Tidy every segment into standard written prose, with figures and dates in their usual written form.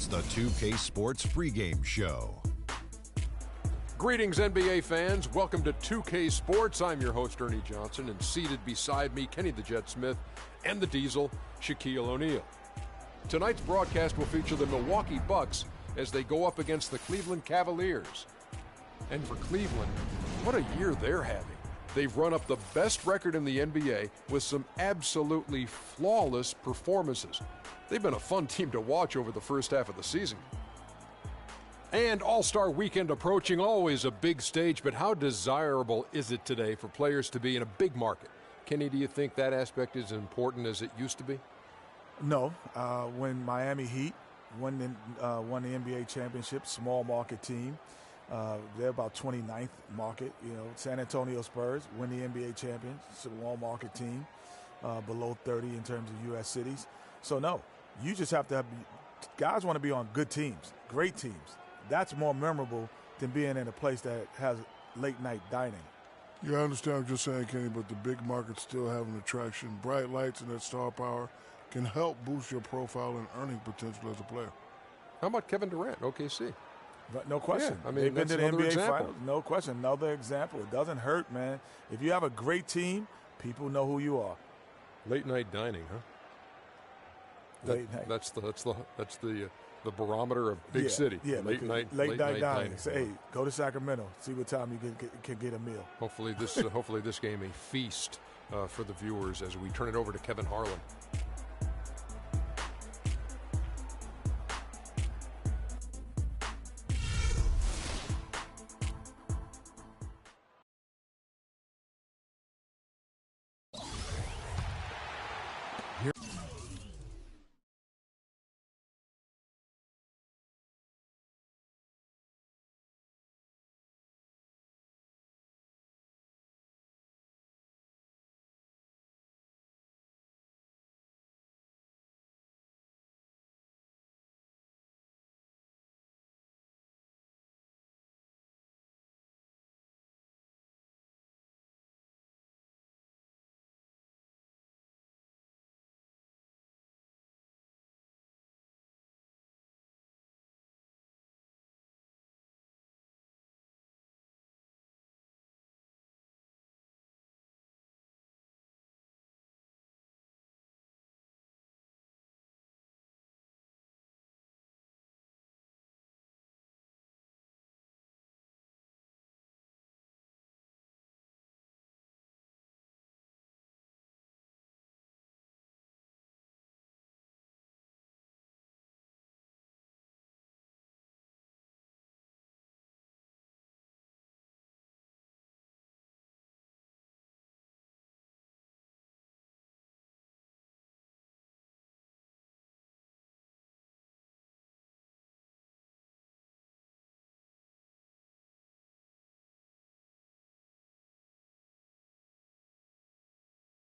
It's the 2K Sports pregame show. Greetings, NBA fans. Welcome to 2K Sports. I'm your host, Ernie Johnson, and seated beside me, Kenny the Jet Smith and the Diesel, Shaquille O'Neal. Tonight's broadcast will feature the Milwaukee Bucks as they go up against the Cleveland Cavaliers. And for Cleveland, what a year they're having. They've run up the best record in the NBA with some absolutely flawless performances. They've been a fun team to watch over the first half of the season. And All-Star Weekend approaching, always a big stage, but how desirable is it today for players to be in a big market? Kenny, do you think that aspect is as important as it used to be? No. When Miami Heat won the NBA championship, small market team, they're about 29th market. You know, San Antonio Spurs win the NBA champion, small market team, below 30 in terms of U.S. cities. So no, you just have to have guys want to be on good teams, great teams. That's more memorable than being in a place that has late night dining. Yeah, I understand what you're saying, Kenny, but the big markets still have an attraction. Bright lights and that star power can help boost your profile and earning potential as a player. How about Kevin Durant, OKC? But no question. Yeah, I mean, they've been to the NBA example. Finals. No question. Another example. It doesn't hurt, man. If you have a great team, people know who you are. Late night dining, huh? Late night. That's the barometer of big city. Yeah, late night dining. Say, hey, go to Sacramento. See what time you can get a meal. Hopefully this game a feast for the viewers as we turn it over to Kevin Harlan.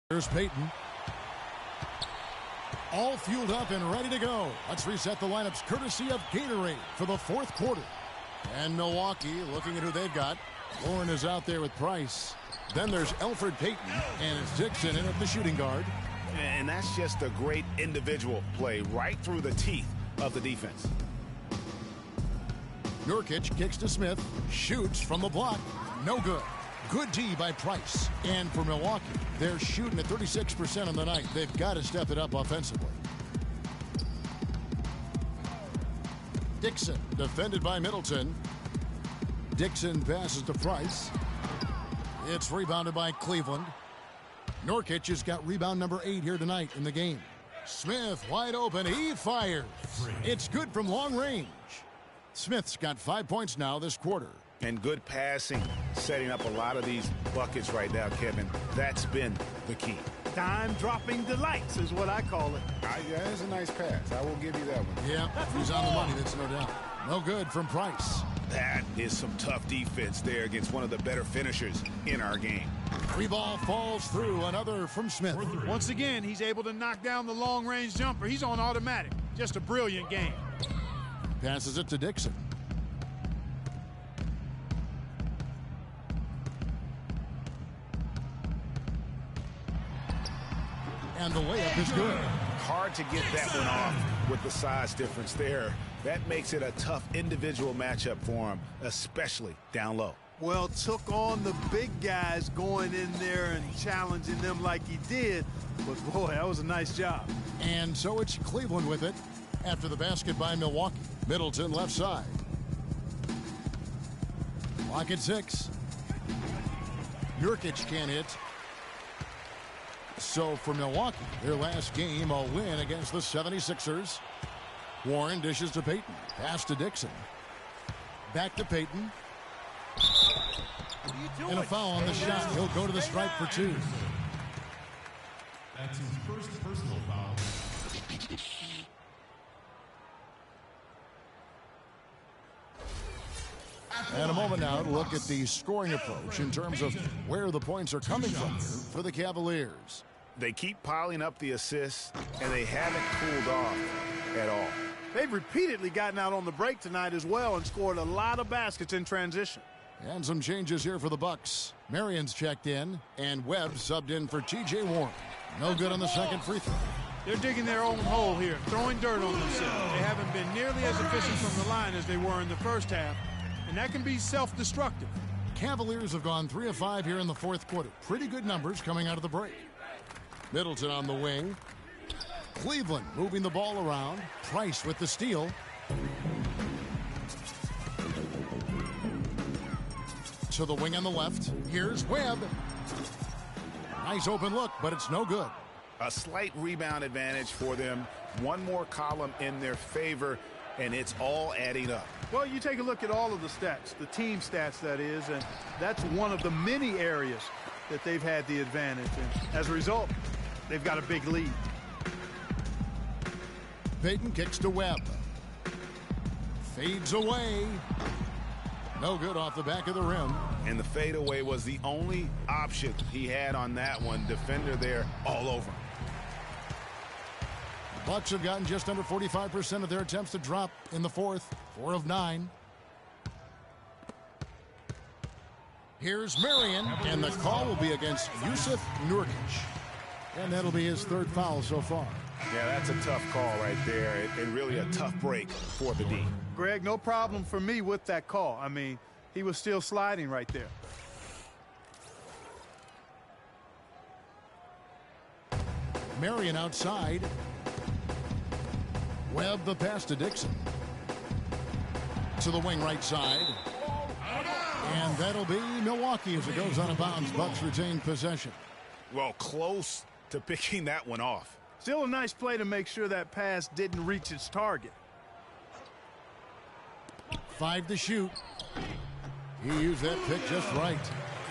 Here's Peyton. All fueled up and ready to go. Let's reset the lineups courtesy of Gatorade for the fourth quarter. And Milwaukee looking at who they've got. Warren is out there with Price. Then there's Elfrid Payton, and it's Dixon in at the shooting guard. And that's just a great individual play right through the teeth of the defense. Nurkic kicks to Smith, shoots from the block. No good. Good D by Price. And for Milwaukee, they're shooting at 36% on the night. They've got to step it up offensively. Dixon, defended by Middleton. Dixon passes to Price. It's rebounded by Cleveland. Nurkic has got rebound number 8 here tonight in the game. Smith wide open. He fires. It's good from long range. Smith's got 5 points now this quarter. And good passing, setting up a lot of these buckets right now, Kevin. That's been the key. Dime-dropping delights is what I call it. Yeah, that's a nice pass. I will give you that one. Yeah, he's on the money, that's no doubt. No good from Price. That is some tough defense there against one of the better finishers in our game. Free ball falls through, another from Smith. Once again, he's able to knock down the long-range jumper. He's on automatic. Just a brilliant game. Passes it to Dixon. And the layup is good. Hard to get that one off with the size difference there That makes it a tough individual matchup for him, especially down low. Well, took on the big guys going in there and challenging them like he did. But, boy, that was a nice job. And so it's Cleveland with it after the basket by Milwaukee. Middleton left side. Clock at 6. Nurkic can't hit. So for Milwaukee, their last game, a win against the 76ers. Warren dishes to Payton. Pass to Dixon. Back to Payton. And a foul on the shot. He'll go to the stripe for 2. That's his first personal foul. And a moment now to look at the scoring approach in terms of where the points are coming from here for the Cavaliers. They keep piling up the assists, and they haven't cooled off at all. They've repeatedly gotten out on the break tonight as well and scored a lot of baskets in transition. And some changes here for the Bucks. Marion's checked in, and Webb subbed in for T.J. Warren. No good on the second free throw. They're digging their own hole here, throwing dirt on themselves. They haven't been nearly as efficient from the line as they were in the first half, and that can be self-destructive. Cavaliers have gone 3 of 5 here in the fourth quarter. Pretty good numbers coming out of the break. Middleton on the wing. Cleveland moving the ball around. Price with the steal. To the wing on the left. Here's Webb. Nice open look, but it's no good. A slight rebound advantage for them. One more column in their favor, and it's all adding up. Well, you take a look at all of the stats, the team stats that is, and that's one of the many areas that they've had the advantage. And as a result, they've got a big lead. Payton kicks to Webb. Fades away. No good off the back of the rim. And the fadeaway was the only option he had on that one. Defender there all over him. The Bucks have gotten just under 45% of their attempts to drop in the fourth. 4 of 9. Here's Marion, and the call will be against Yusuf Nurkic. And that'll be his 3rd foul so far. Yeah, that's a tough call right there, and really a tough break for the D. Greg, no problem for me with that call. I mean, he was still sliding right there. Marion outside. Webb the pass to Dixon. To the wing right side. And that'll be Milwaukee as it goes out of bounds. Bucks retain possession. Well, close to picking that one off. Still a nice play to make sure that pass didn't reach its target. 5 to shoot. He used that pick just right.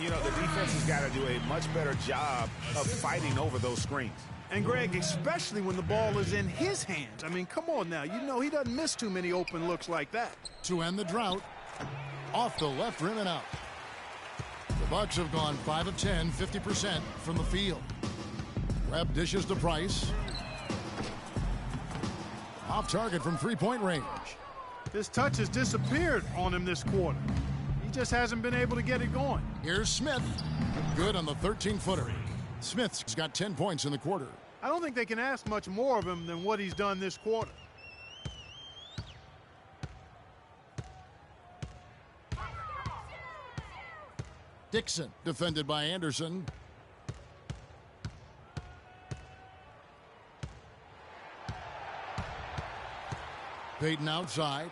You know, the defense has got to do a much better job of fighting over those screens. And, Greg, especially when the ball is in his hands. I mean, come on now. You know he doesn't miss too many open looks like that. To end the drought. Off the left rim and out. The Bucks have gone 5 of 10, 50% from the field. Webb dishes to Price. Off target from three-point range. His touch has disappeared on him this quarter. He just hasn't been able to get it going. Here's Smith. Good on the 13-footer. Smith's got 10 points in the quarter. I don't think they can ask much more of him than what he's done this quarter. Dixon defended by Anderson. Payton outside.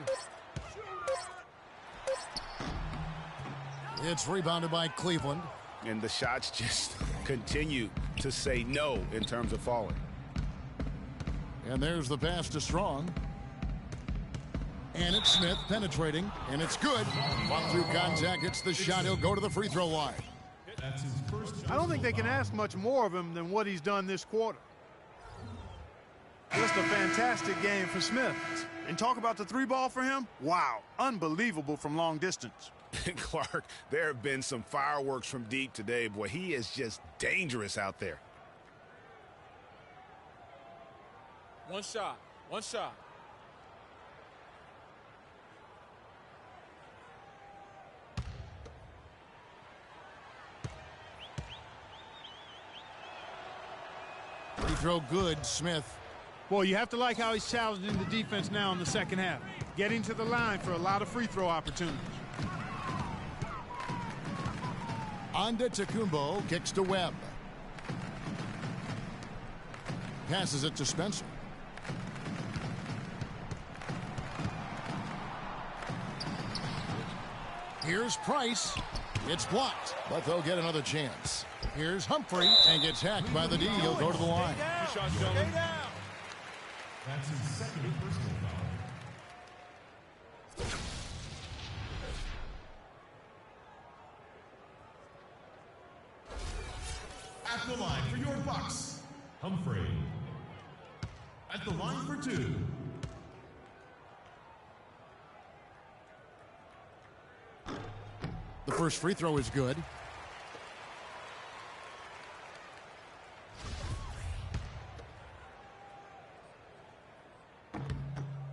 It's rebounded by Cleveland. And the shots just continue to say no in terms of falling. And there's the pass to Strong. And it's Smith penetrating, and it's good. Fought through contact, hits the shot. He'll go to the free throw line. That's his first. I don't think they can ask much more of him than what he's done this quarter. Just a fantastic game for Smith. And talk about the 3-ball for him. Wow, unbelievable from long distance. Clark, there have been some fireworks from deep today. Boy, he is just dangerous out there. One shot. Free throw good, Smith. Boy, you have to like how he's challenging the defense now in the second half. Getting to the line for a lot of free throw opportunities. Antetokounmpo kicks to Webb. Passes it to Spencer. Here's Price. It's blocked, but they'll get another chance. Here's Humphrey and gets hacked by the D. He'll go to the line. That's his second personal foul. At the line for your Bucks, Humphrey. At the line for 2. The first free throw is good.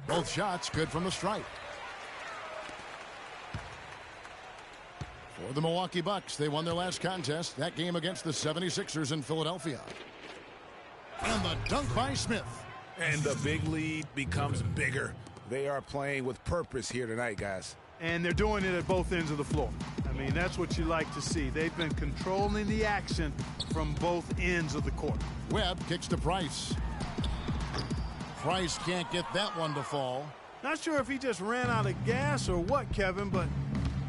Both shots good from the stripe. For the Milwaukee Bucks, they won their last contest, that game against the 76ers in Philadelphia. And the dunk by Smith. And the big lead becomes bigger. They are playing with purpose here tonight, guys. And they're doing it at both ends of the floor. I mean, that's what you like to see. They've been controlling the action from both ends of the court. Webb kicks to Price. Price can't get that one to fall. Not sure if he just ran out of gas or what, Kevin, but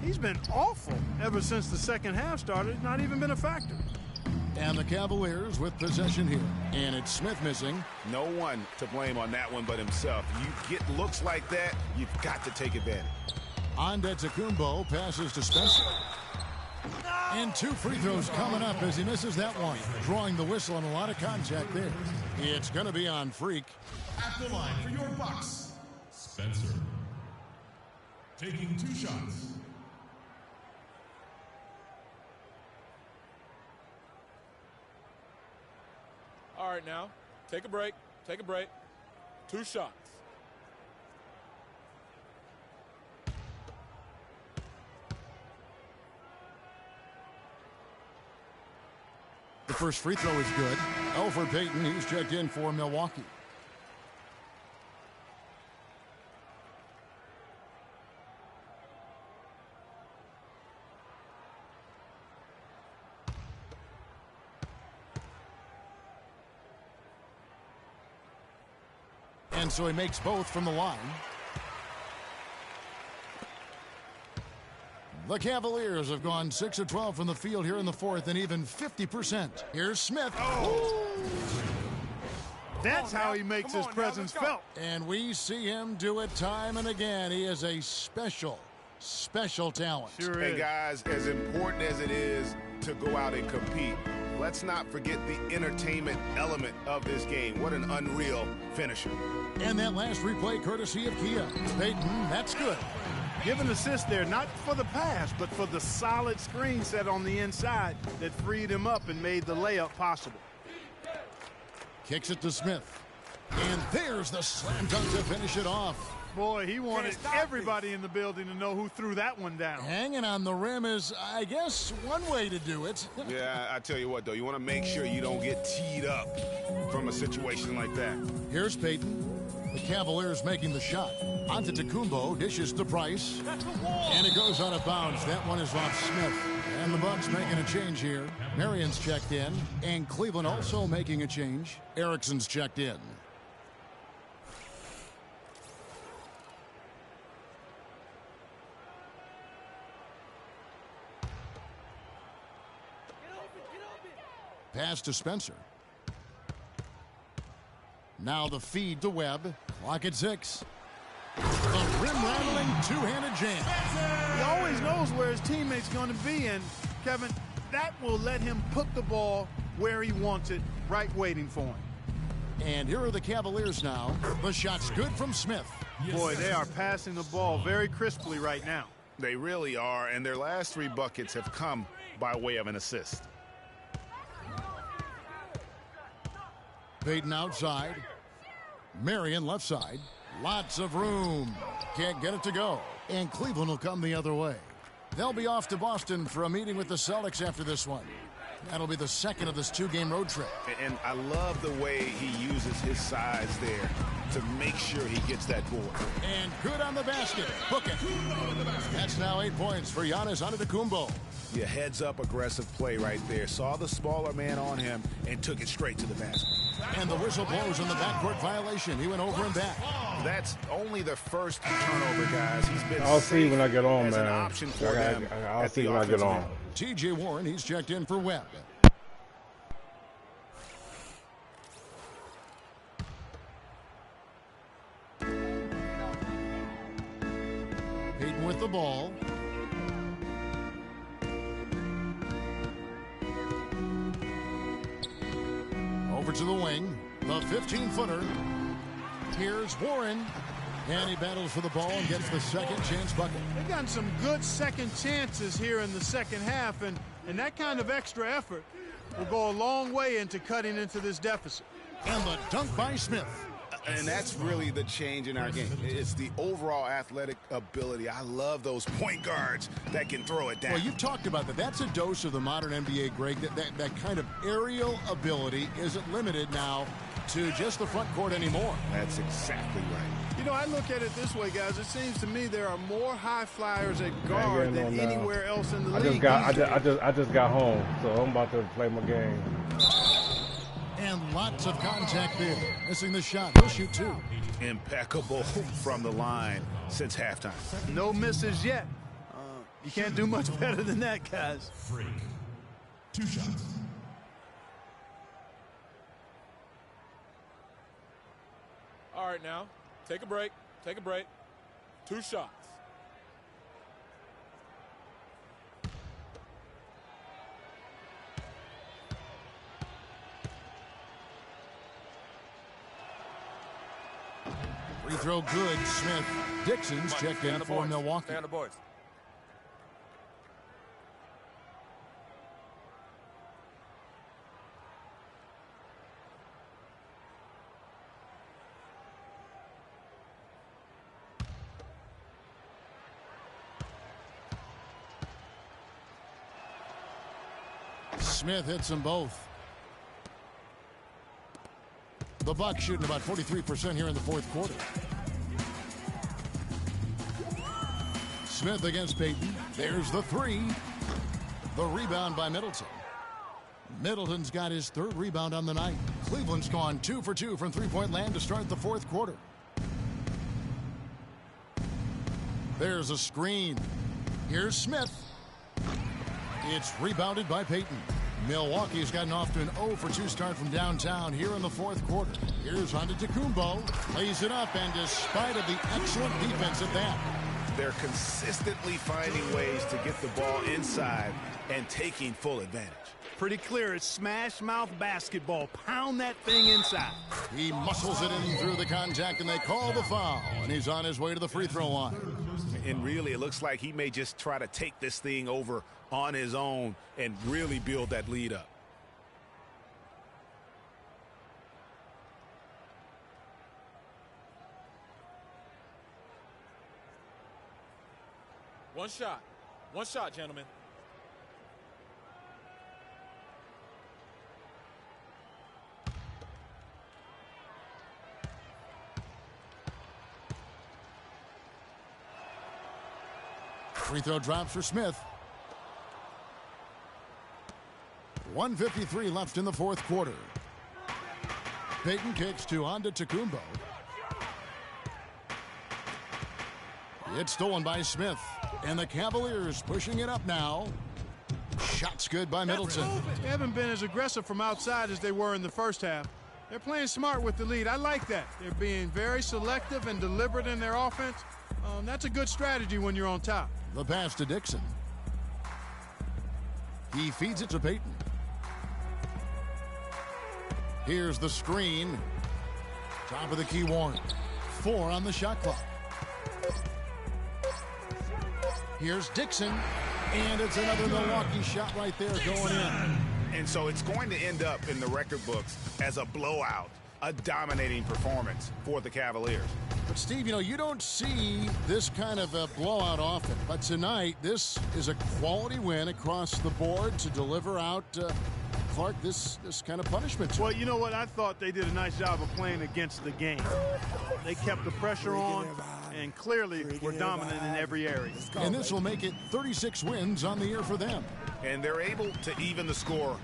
he's been awful ever since the second half started. Not even been a factor. And the Cavaliers with possession here. And it's Smith missing. No one to blame on that one but himself. You get looks like that, you've got to take advantage. Antetokounmpo passes to Spencer. And 2 free throws coming up as he misses that one. Drawing the whistle and a lot of contact there. It's going to be on Freak. At the line for your Bucks, Spencer. Taking 2 shots. All right, now, take a break. Take a break. 2 shots. The first free throw is good. Elfrid Payton, he's checked in for Milwaukee. And so he makes both from the line. The Cavaliers have gone 6 of 12 from the field here in the fourth and even 50%. Here's Smith. That's how he makes his presence felt. And we see him do it time and again. He is a special talent. Sure Hey, is. guys, as important as it is to go out and compete, let's not forget the entertainment element of this game. What an unreal finisher. And that last replay courtesy of Kia. Payton, that's good. Give an assist there, not for the pass, but for the solid screen set on the inside that freed him up and made the layup possible. Kicks it to Smith. And there's the slam dunk to finish it off. Boy, he wanted everybody in the building to know who threw that one down. Hanging on the rim is, I guess, one way to do it. Yeah, I tell you what, though, you want to make sure you don't get teed up from a situation like that. Here's Payton. The Cavaliers making the shot. Antetokounmpo dishes to Price. And it goes out of bounds. That one is off Smith. And the Bucks making a change here. Marion's checked in. And Cleveland also making a change. Erickson's checked in. Pass to Spencer. Now the feed to Webb. Clock at 6. The rim-rattling two-handed jam. He always knows where his teammate's going to be, and, Kevin, that will let him put the ball where he wants it, right waiting for him. And here are the Cavaliers now. The shot's good from Smith. Boy, they are passing the ball very crisply right now. They really are, and their last 3 buckets have come by way of an assist. Payton outside. Marion left side. Lots of room. Can't get it to go. And Cleveland will come the other way. They'll be off to Boston for a meeting with the Celtics after this one. That'll be the second of this 2-game road trip. And I love the way he uses his size there to make sure he gets that board. And good on the basket. Book it. That's now 8 points for Giannis Antetokounmpo. Yeah, heads-up aggressive play right there. Saw the smaller man on him and took it straight to the basket. And the whistle blows on the backcourt violation. He went over and back. That's only the first turnover, guys. He's been I'll see when I get on, man. an option for them. I'll see when I get on. T.J. Warren, he's checked in for Webb. Payton with the ball. Over to the wing. The 15-footer. Here's Warren. And he battles for the ball and gets the second chance bucket. They've gotten some good second chances here in the second half, and that kind of extra effort will go a long way into cutting into this deficit. And the dunk by Smith. And that's really the change in our game. It's the overall athletic ability. I love those point guards that can throw it down. Well, you talked about that. That's a dose of the modern NBA, Greg. That kind of aerial ability isn't limited now to just the front court anymore. That's exactly right. You know, I look at it this way, guys. It seems to me there are more high flyers at guard than anywhere else in the league. I just got home, so I'm about to play my game. And lots of contact there. Missing the shot. He'll shoot 2. Impeccable from the line since halftime. No misses yet. You can't do much better than that, guys. Freak. 2 shots. All right, now, take a break. Take a break. 2 shots. Free throw good. Smith. Dixon's checked in for Milwaukee. Stand the boys. Smith hits them both. The Bucks shooting about 43% here in the fourth quarter. Smith against Payton. There's the 3. The rebound by Middleton. Middleton's got his 3rd rebound on the night. Cleveland's gone 2 for 2 from three-point land to start the fourth quarter. There's a screen. Here's Smith. It's rebounded by Payton. Milwaukee's gotten off to an 0 for 2 start from downtown here in the fourth quarter. Here's Antetokounmpo. Plays it up, and despite of the excellent defense at that, they're consistently finding ways to get the ball inside and taking full advantage. Pretty clear. It's smash mouth basketball. Pound that thing inside. He muscles it in through the contact, and they call the foul. And he's on his way to the free throw line. And really, it looks like he may just try to take this thing over on his own and really build that lead up. One shot. One shot, gentlemen. Free throw drops for Smith. 1:53 left in the fourth quarter. Payton kicks to Antetokounmpo. It's stolen by Smith. And the Cavaliers pushing it up now. Shots good by Middleton. They haven't been as aggressive from outside as they were in the first half. They're playing smart with the lead. I like that. They're being very selective and deliberate in their offense. That's a good strategy when you're on top. The pass to Dixon. He feeds it to Payton. Here's the screen. Top of the key, Warren. 4 on the shot clock. Here's Dixon. And it's another Milwaukee shot right there going in. And so it's going to end up in the record books as a blowout, a dominating performance for the Cavaliers. The Steve, you know, you don't see this kind of a blowout often, but tonight this is a quality win across the board to deliver out Clark this kind of punishment. Well, you know what? I thought they did a nice job of playing against the game. They kept the pressure on and clearly were dominant in every area. And this will make it 36 wins on the year for them. And they're able to even the score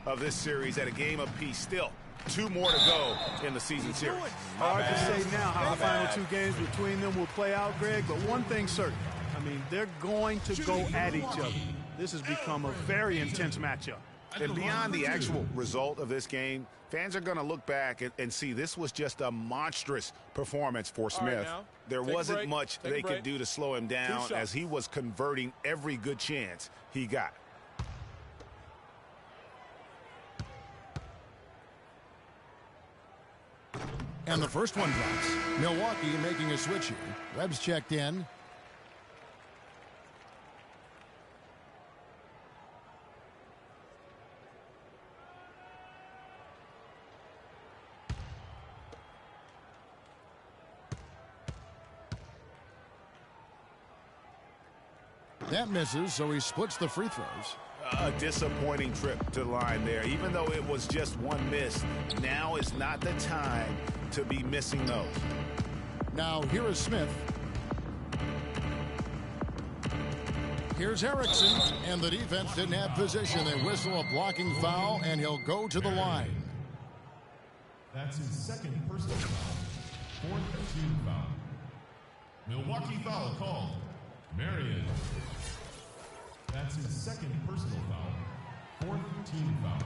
of this series at a game apiece. Still, 2 more to go in the season series. Hard to say now how the final 2 games between them will play out, Greg, but one thing's certain. I mean, they're going to go at each other. This has become a very intense matchup. And beyond the actual result of this game, fans are going to look back and see this was just a monstrous performance for Smith. There wasn't much they could do to slow him down as he was converting every good chance he got. And the first one drops. Milwaukee making a switch here. Webb's checked in. That misses, so he splits the free throws. A disappointing trip to the line there. Even though it was just one miss, now is not the time to be missing those. Now here is Smith. Here's Erickson, and the defense didn't have position. They whistle a blocking foul, and he'll go to the line. That's his second personal foul. 4th team foul. Milwaukee foul called. Marion. That's his second personal foul. 4th team foul.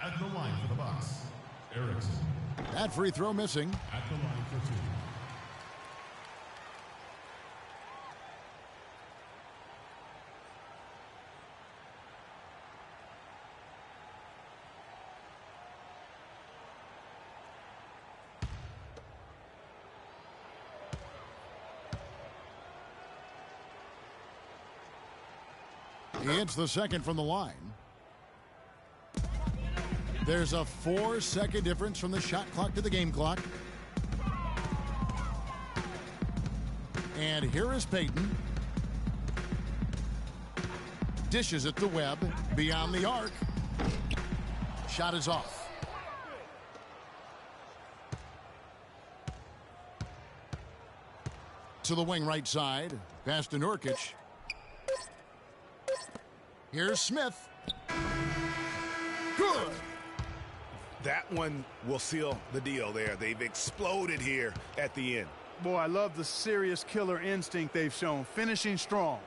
At the line for the Bucks, Erickson. That free throw missing. At the line for 2. He hits the second from the line. There's a 4-second difference from the shot clock to the game clock. And here is Payton. Dishes it to Webb. Beyond the arc. Shot is off. To the wing right side. Pass to Nurkic. Here's Smith. Good. That one will seal the deal there. They've exploded here at the end. Boy, I love the serious killer instinct they've shown, finishing strong.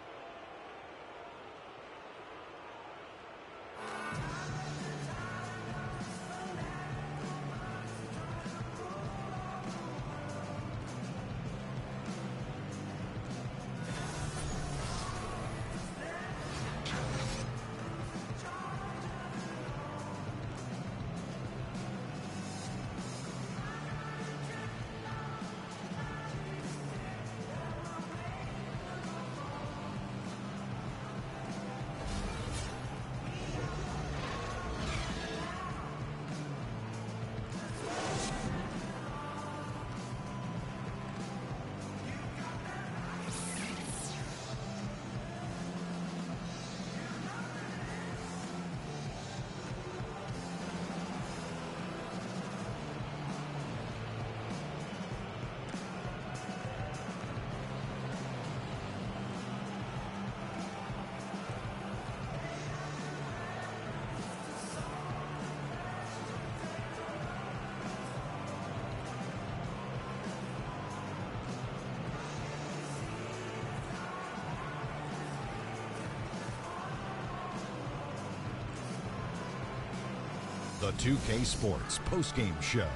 The 2K Sports postgame show.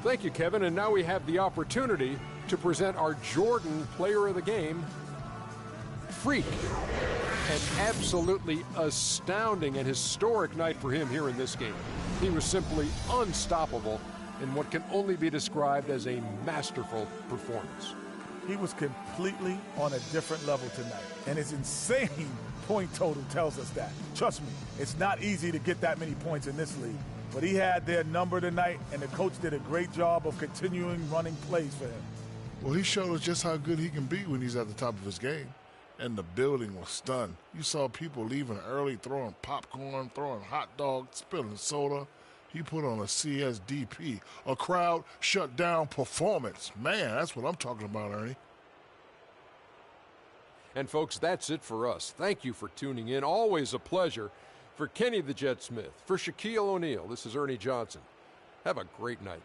Thank you, Kevin. And now we have the opportunity to present our Jordan Player of the Game, Freak. An absolutely astounding and historic night for him here in this game. He was simply unstoppable in what can only be described as a masterful performance. He was completely on a different level tonight. And his insane point total tells us that. Trust me, it's not easy to get that many points in this league. But he had their number tonight, and the coach did a great job of continuing running plays for him. Well, he showed us just how good he can be when he's at the top of his game. And the building was stunned. You saw people leaving early, throwing popcorn, throwing hot dogs, spilling soda. He put on a CSDP, a crowd shut down performance. Man, that's what I'm talking about, Ernie. And folks, that's it for us. Thank you for tuning in. Always a pleasure. For Kenny the Jet Smith, for Shaquille O'Neal, this is Ernie Johnson. Have a great night.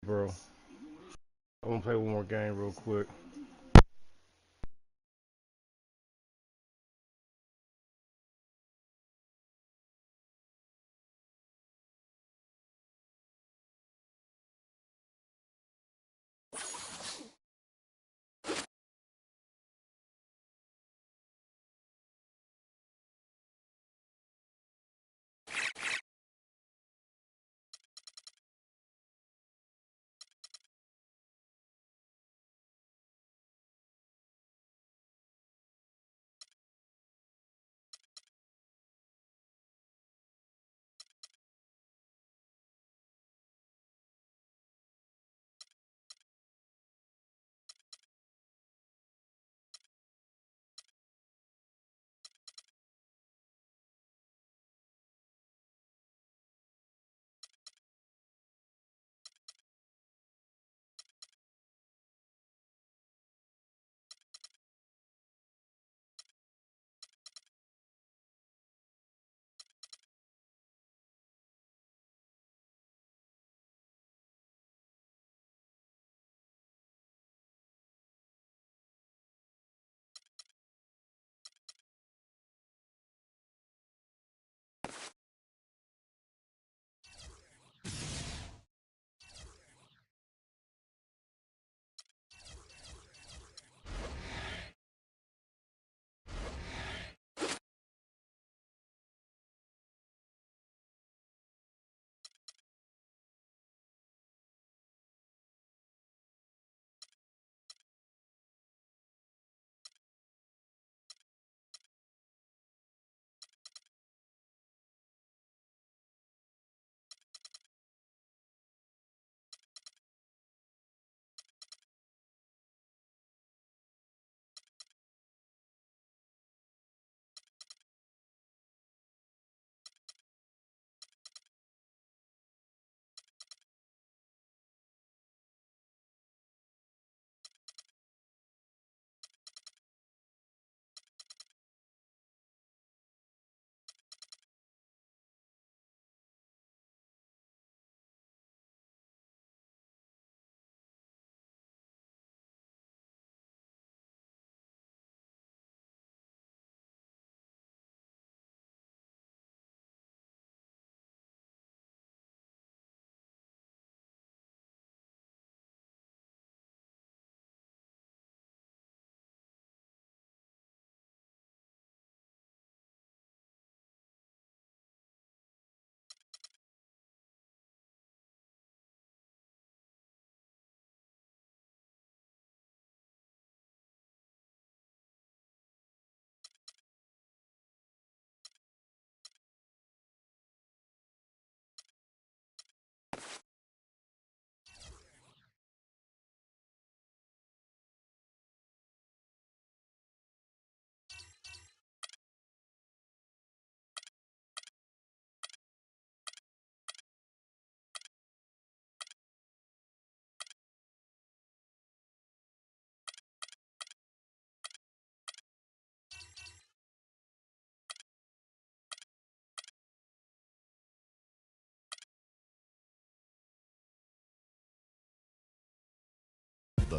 Bro, I'm gonna play one more game real quick.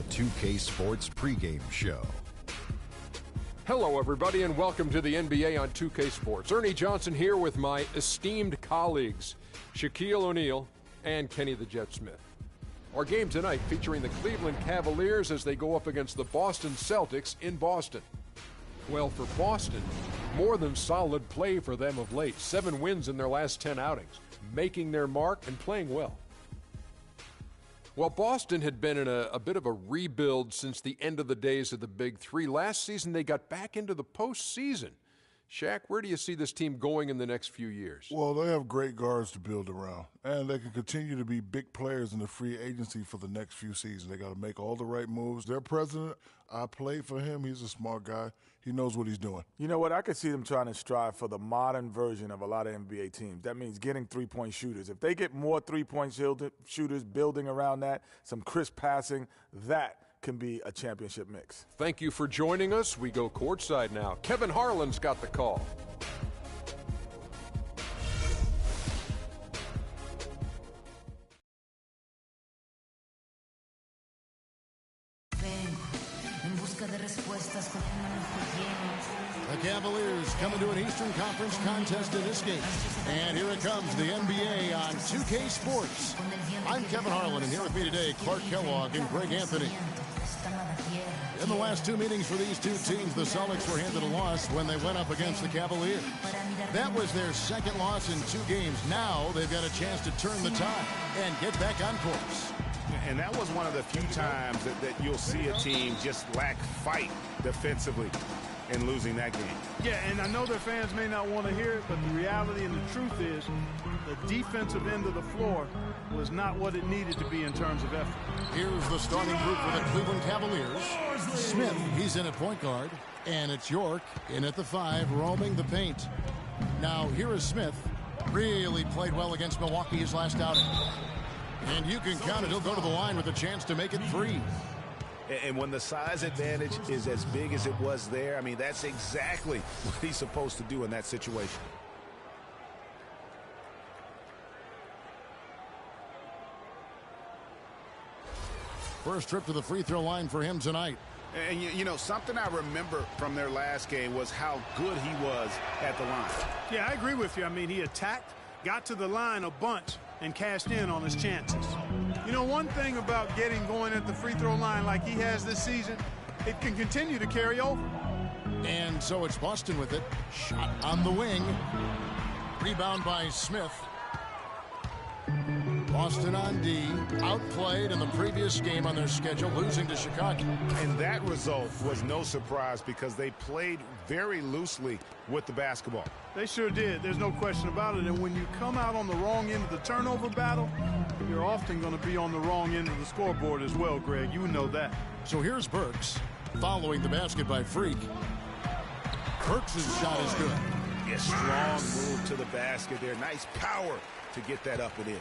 the 2K Sports pregame show. Hello, everybody, and welcome to the NBA on 2K Sports. Ernie Johnson here with my esteemed colleagues, Shaquille O'Neal and Kenny the Jet Smith. Our game tonight featuring the Cleveland Cavaliers as they go up against the Boston Celtics in Boston. Well, for Boston, more than solid play for them of late. 7 wins in their last 10 outings, making their mark and playing well. Well, Boston had been in a bit of a rebuild since the end of the days of the Big Three. Last season, they got back into the postseason. Shaq, where do you see this team going in the next few years? Well, they have great guards to build around, and they can continue to be big players in the free agency for the next few seasons. They got to make all the right moves. Their president, I played for him. He's a smart guy. He knows what he's doing. You know what? I could see them trying to strive for the modern version of a lot of NBA teams. That means getting three-point shooters. If they get more three-point shooters building around that, some crisp passing, that can be a championship mix. Thank you for joining us. We go courtside now. Kevin Harlan's got the call. The Cavaliers coming to an Eastern Conference contest in this game. And here it comes, the NBA on 2K Sports. I'm Kevin Harlan, and here with me today, Clark Kellogg and Greg Anthony. In the last 2 meetings for these two teams, the Celtics were handed a loss when they went up against the Cavaliers. That was their second loss in 2 games. Now they've got a chance to turn the tide and get back on course. And that was one of the few times that you'll see a team just lack fight defensively in losing that game. Yeah, and I know their fans may not want to hear it, but the reality and the truth is the defensive end of the floor was not what it needed to be in terms of effort. Here's the starting group for the Cleveland Cavaliers. Smith, he's in at point guard, and it's York in at the 5, roaming the paint. Now, here is Smith. Really played well against Milwaukee his last outing. And you can count it, he'll go to the line with a chance to make it 3. And when the size advantage is as big as it was there, I mean, that's exactly what he's supposed to do in that situation. First trip to the free throw line for him tonight. And, you know, something I remember from their last game was how good he was at the line. Yeah, I agree with you. I mean, he attacked, got to the line a bunch, and cashed in on his chances. You know, one thing about getting going at the free throw line like he has this season, it can continue to carry over. And so it's Boston with it. Shot on the wing. Rebound by Smith. Boston on D, outplayed in the previous game on their schedule, losing to Chicago. And that result was no surprise because they played very loosely with the basketball. They sure did. There's no question about it. And when you come out on the wrong end of the turnover battle, you're often going to be on the wrong end of the scoreboard as well, Greg. You know that. So here's Burks following the basket by Freak. Burks' shot is good. Yeah, strong move to the basket there. Nice power to get that up and in.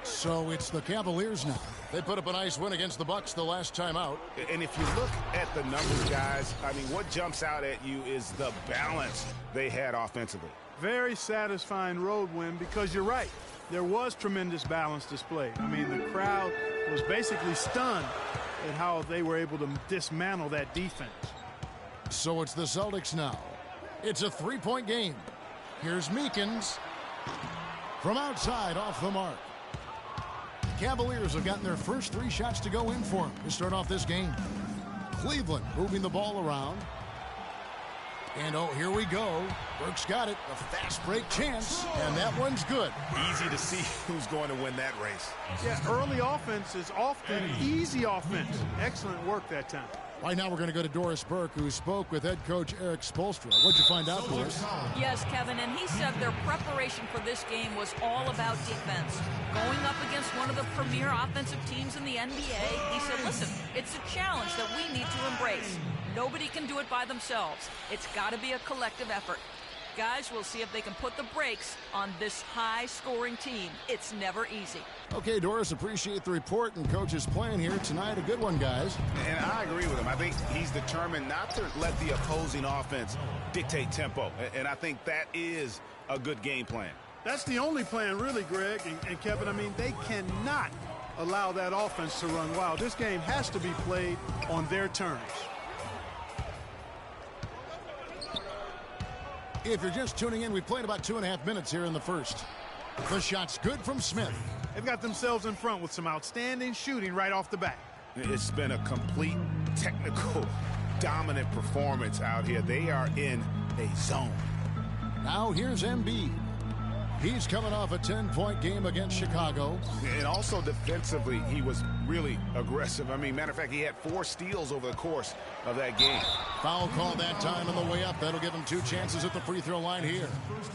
So it's the Cavaliers now. They put up a nice win against the Bucks the last time out. And if you look at the numbers, guys, I mean, what jumps out at you is the balance they had offensively. Very satisfying road win because you're right. There was tremendous balance displayed. I mean, the crowd was basically stunned at how they were able to dismantle that defense. So it's the Celtics now. It's a 3-point game. Here's Meekins from outside off the mark. Cavaliers have gotten their first 3 shots to go in for them to start off this game. Cleveland moving the ball around. And, oh, here we go. Burks got it. A fast break chance. And that one's good. Easy to see who's going to win that race. Yeah, early offense is often easy offense. Excellent work that time. Right now we're going to go to Doris Burke, who spoke with head coach Eric Spoelstra. What'd you find out, Doris? Yes, Kevin, and he said their preparation for this game was all about defense. Going up against one of the premier offensive teams in the NBA, he said, listen, it's a challenge that we need to embrace. Nobody can do it by themselves. It's got to be a collective effort. Guys, we'll see if they can put the brakes on this high-scoring team. It's never easy. Okay, Doris, appreciate the report and Coach's plan here tonight. A good one, guys. And I agree with him. I think he's determined not to let the opposing offense dictate tempo. And I think that is a good game plan. That's the only plan, really, Greg and Kevin. I mean, they cannot allow that offense to run wild. This game has to be played on their terms. If you're just tuning in, we've played about 2.5 minutes here in the first. The shot's good from Smith. They've got themselves in front with some outstanding shooting right off the bat. It's been a complete technical dominant performance out here. They are in a zone. Now here's Embiid. He's coming off a 10-point game against Chicago. And also defensively, he was really aggressive. I mean, matter of fact, he had 4 steals over the course of that game. Foul call that time on the way up. That'll give him 2 chances at the free throw line here.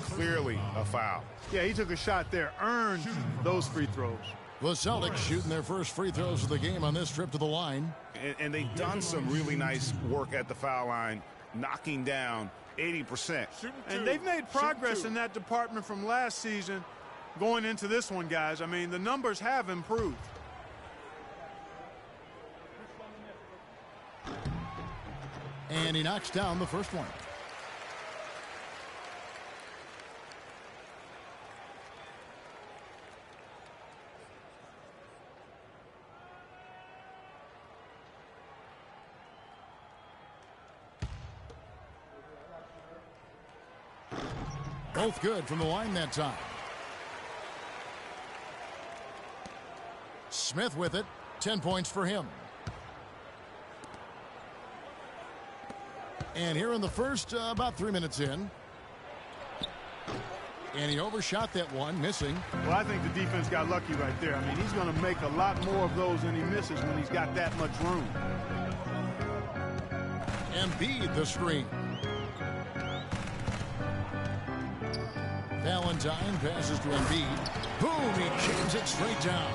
Clearly a foul. Yeah, he took a shot there, earned those free throws. The Celtics shooting their first free throws of the game on this trip to the line. And they've done some really nice work at the foul line, knocking down 80%. And they've made progress in that department from last season going into this one, guys. I mean, the numbers have improved. And he knocks down the first one. Both good from the line that time. Smith with it. 10 points for him. And here in the first, about 3 minutes in. And he overshot that one, missing. Well, I think the defense got lucky right there. I mean, he's going to make a lot more of those than he misses when he's got that much room. Embiid the screen. Valentine passes to Embiid. Boom, he jams it straight down.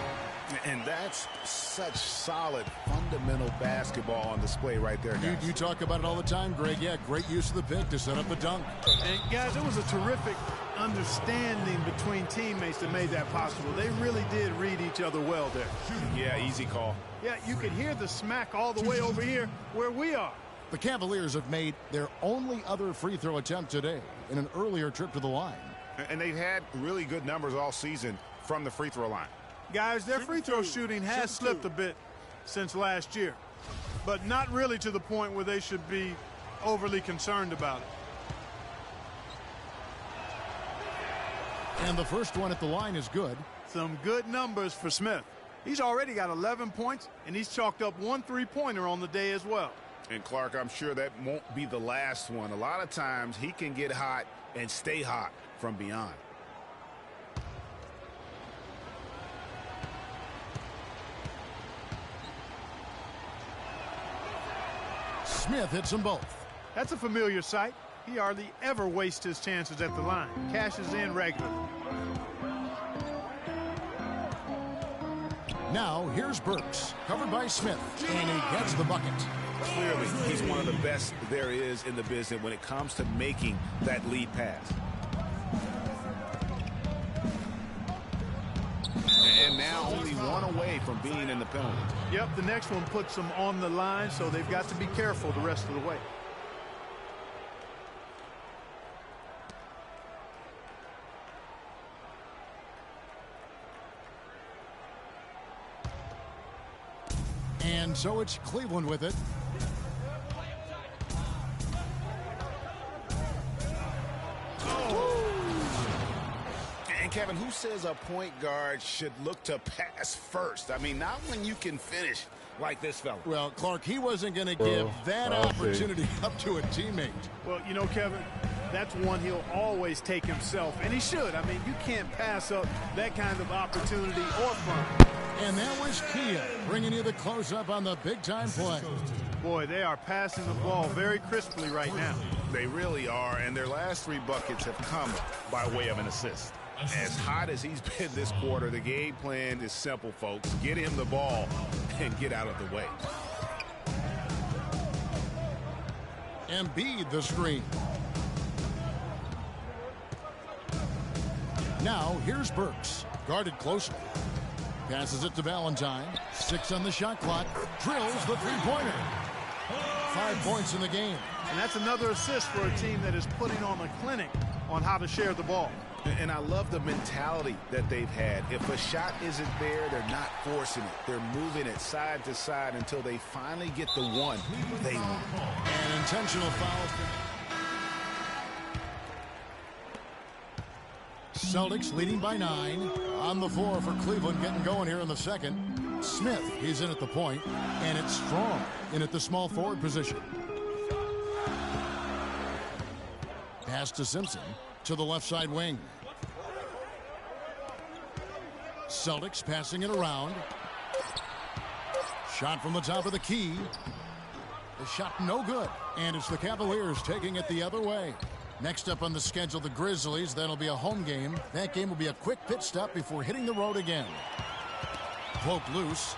And that's such solid, fundamental basketball on display right there, guys. You talk about it all the time, Greg. Yeah, great use of the pick to set up the dunk. And, guys, it was a terrific understanding between teammates that made that possible. They really did read each other well there. Yeah, easy call. Yeah, you could hear the smack all the way over here where we are. The Cavaliers have made their only other free throw attempt today in an earlier trip to the line. And they've had really good numbers all season from the free throw line. Guys, their free throw shooting has slipped a bit since last year, but not really to the point where they should be overly concerned about it. And the first one at the line is good. Some good numbers for Smith. He's already got 11 points, and he's chalked up 1 3-pointer on the day as well. And Clark, I'm sure that won't be the last one. A lot of times he can get hot and stay hot from beyond. Smith hits them both. That's a familiar sight. He hardly ever wastes his chances at the line. Cashes in regularly. Now here's Burks, covered by Smith, and he gets the bucket. Clearly, he's one of the best there is in the business when it comes to making that lead pass. And now only one away from being in the penalty. Yep, the next one puts them on the line, so they've got to be careful the rest of the way. And so it's Cleveland with it. And Kevin, who says a point guard should look to pass first? I mean, not when you can finish like this fella. Well, Clark, he wasn't going to give that opportunity up to a teammate. Well, you know, Kevin, that's one he'll always take himself, and he should. I mean, you can't pass up that kind of opportunity or fun. And that was Kia bringing you the close-up on the big-time play. Boy, they are passing the ball very crisply right now. They really are, and their last 3 buckets have come by way of an assist. As hot as he's been this quarter, the game plan is simple, folks. Get him the ball and get out of the way. Embiid the screen. Now here's Burks, guarded closely. Passes it to Valentine. 6 on the shot clock. Drills the three-pointer. 5 points in the game. And that's another assist for a team that is putting on a clinic on how to share the ball. And I love the mentality that they've had. If a shot isn't there, they're not forcing it. They're moving it side to side until they finally get the one they want. An intentional foul. Celtics leading by 9. On the floor for Cleveland, getting going here in the second. Smith, he's in at the point, and it's Strong in at the small forward position. Pass to Simpson to the left side wing. Celtics passing it around. Shot from the top of the key. The shot no good, and it's the Cavaliers taking it the other way. Next up on the schedule, the Grizzlies. That'll be a home game. That game will be a quick pit stop before hitting the road again. Cloak loose.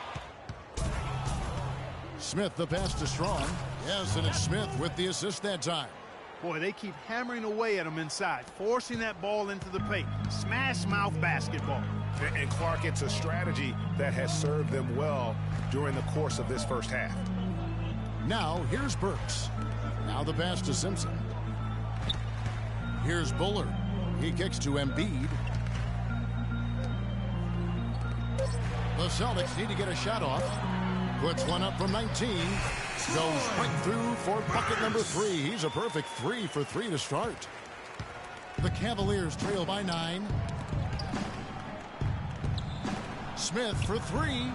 Smith, the pass to Strong. Yes, and it's Smith with the assist that time. Boy, they keep hammering away at him inside, forcing that ball into the paint. Smash mouth basketball. And Clark, it's a strategy that has served them well during the course of this first half. Now, here's Burks. Now the pass to Simpson. Here's Bullard. He kicks to Embiid. The Celtics need to get a shot off. Puts one up from 19. Goes right through for bucket number 3. He's a perfect 3 for 3 to start. The Cavaliers trail by 9. Smith for 3.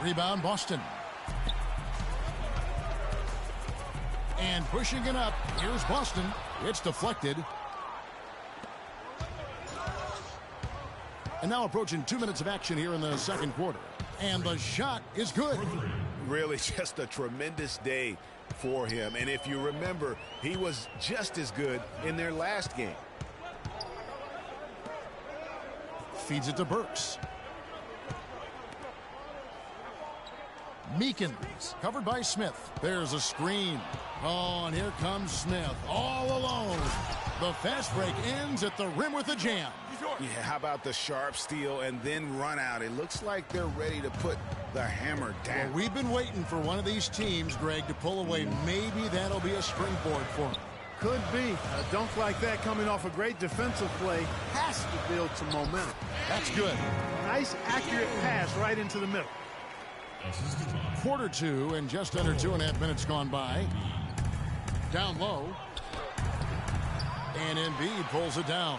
Rebound Boston. And pushing it up. Here's Boston. It's deflected. And now approaching 2 minutes of action here in the second quarter. And the shot is good. Really just a tremendous day for him. And if you remember, he was just as good in their last game. Feeds it to Burks. Meekins covered by Smith. There's a screen. Oh, and here comes Smith all alone. The fast break ends at the rim with a jam. Yeah, how about the sharp steal and then run out? It looks like they're ready to put the hammer down. Well, we've been waiting for one of these teams, Greg, to pull away. Maybe that'll be a springboard for them. Could be. A dunk like that coming off a great defensive play has to build some momentum. That's good. Nice, accurate pass right into the middle. Quarter 2 and just under 2.5 minutes gone by. Down low. And Embiid pulls it down.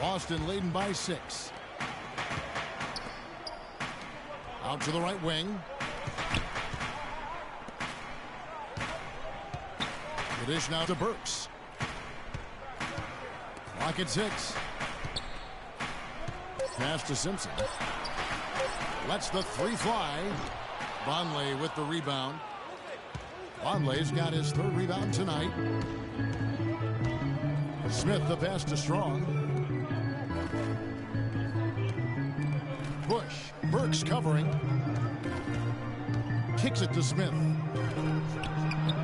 Boston leading by 6. Out to the right wing. The dish now to Burks. Clock at 6. Pass to Simpson. Lets the 3 fly. Vonleh with the rebound. Vonleh's got his 3rd rebound tonight. Smith the pass to Strong. Push. Burks covering. Kicks it to Smith.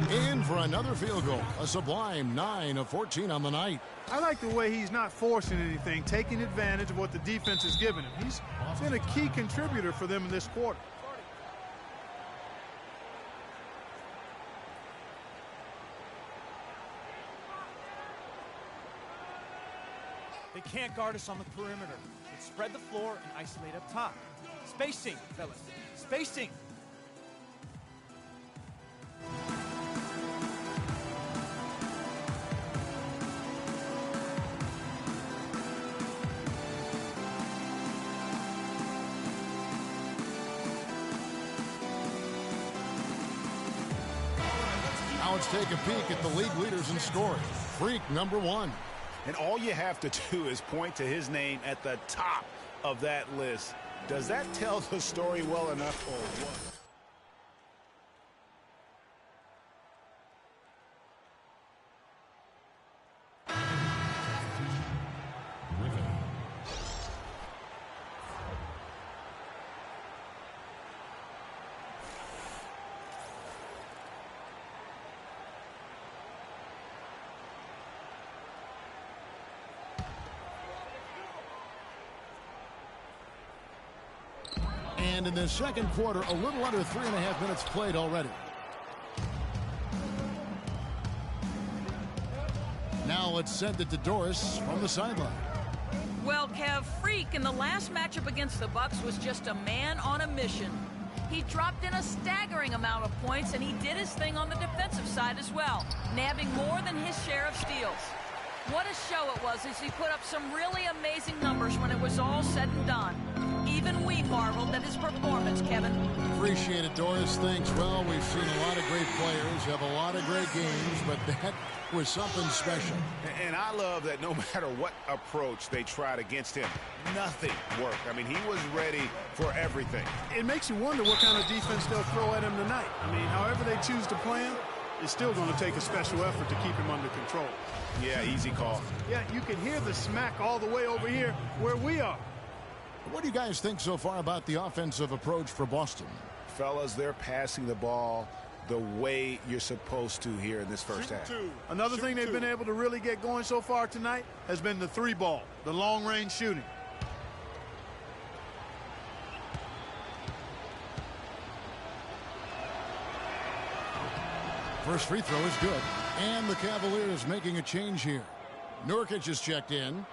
In for another field goal. A sublime 9 of 14 on the night. I like the way he's not forcing anything, taking advantage of what the defense has given him. He's been a key contributor for them in this quarter. They can't guard us on the perimeter. Let's spread the floor and isolate up top. Spacing, fellas. Spacing. Now let's take a peek at the league leaders in scoring. Freak number 1. And all you have to do is point to his name at the top of that list. Does that tell the story well enough or what? And in the second quarter, a little under 3.5 minutes played already. Now let's send it to Doris from the sideline. Well, Kev, Freak in the last matchup against the Bucks was just a man on a mission. He dropped in a staggering amount of points, and he did his thing on the defensive side as well, nabbing more than his share of steals. What a show it was as he put up some really amazing numbers when it was all said and done. Even we marveled at his performance, Kevin. Appreciate it, Doris. Thanks. Well, we've seen a lot of great players have a lot of great games, but that was something special. And I love that no matter what approach they tried against him, nothing worked. I mean, he was ready for everything. It makes you wonder what kind of defense they'll throw at him tonight. I mean, however they choose to play him, it's still going to take a special effort to keep him under control. Yeah, easy call. Yeah, you can hear the smack all the way over here where we are. What do you guys think so far about the offensive approach for Boston? Fellas, they're passing the ball the way you're supposed to here in this first half. Another thing they've been able to really get going so far tonight has been the 3-ball, the long-range shooting. First free throw is good. And the Cavaliers making a change here. Nurkic is checked in.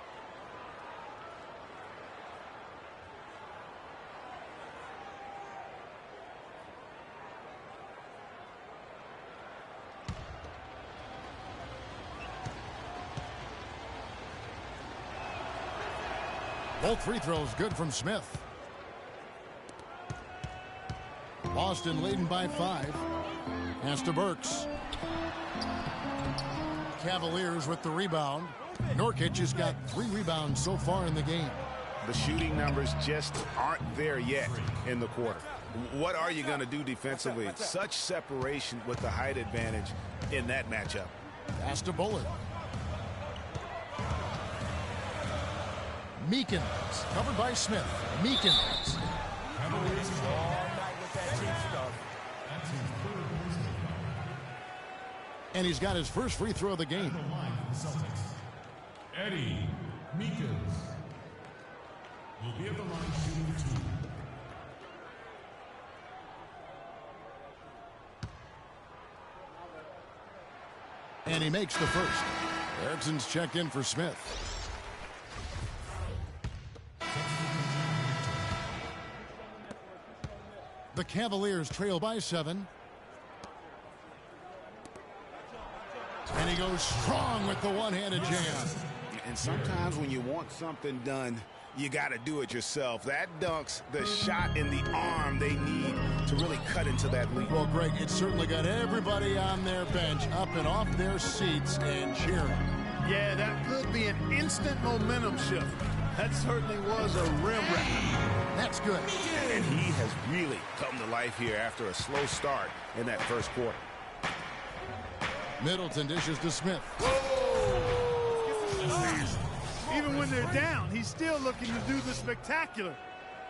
Both free throws good from Smith. Boston leading by 5. Pass to Burks. Cavaliers with the rebound. Nurkic has got 3 rebounds so far in the game. The shooting numbers just aren't there yet in the quarter. What are you going to do defensively? Such separation with the height advantage in that matchup. Pass to Bullard. Meekins, covered by Smith. Meekins. And he's got his first free throw of the game. Eddie Meekins will be at the line shooting 2. And he makes the first. Erickson's checked in for Smith. The Cavaliers trail by 7. And he goes strong with the one-handed jam. And sometimes when you want something done, you got to do it yourself. That dunks the shot in the arm they need to really cut into that lead. Well, Greg, it certainly got everybody on their bench up and off their seats and cheering. Yeah, that could be an instant momentum shift. That certainly was a rim wrap. That's good. And he has really come to life here after a slow start in that first quarter. Middleton dishes to Smith. Even when they're down, he's still looking to do the spectacular.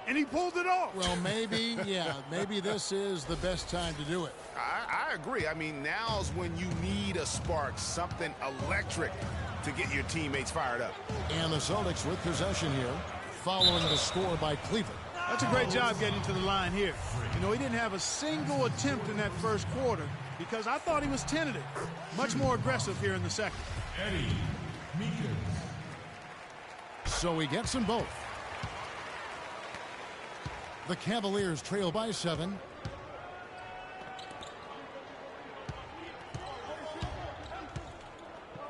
And he pulled it off. Well, maybe, yeah, maybe this is the best time to do it. I agree. I mean, now's when you need a spark, something electric to get your teammates fired up. And the Celtics with possession here, following the score by Cleveland. That's a great job getting to the line here. You know, he didn't have a single attempt in that first quarter because I thought he was tentative. Much more aggressive here in the second. Eddie Meekins. So he gets them both. The Cavaliers trail by 7.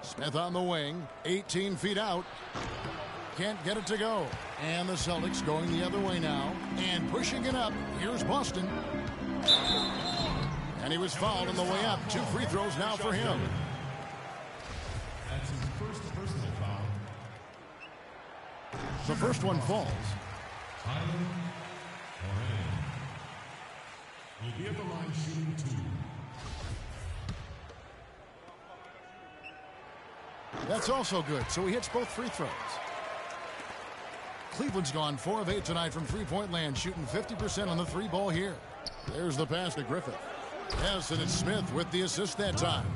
Smith on the wing, 18 feet out. Can't get it to go. And the Celtics going the other way now. And pushing it up. Here's Boston. And he was fouled on the way up. 2 free throws now for him. That's his first personal foul. The first one falls. Tyler Moran will be at the line shooting 2. That's also good. So he hits both free throws. Cleveland's gone 4 of 8 tonight from three-point land, shooting 50% on the 3-ball here. There's the pass to Griffith. Yes, and it's Smith with the assist that time.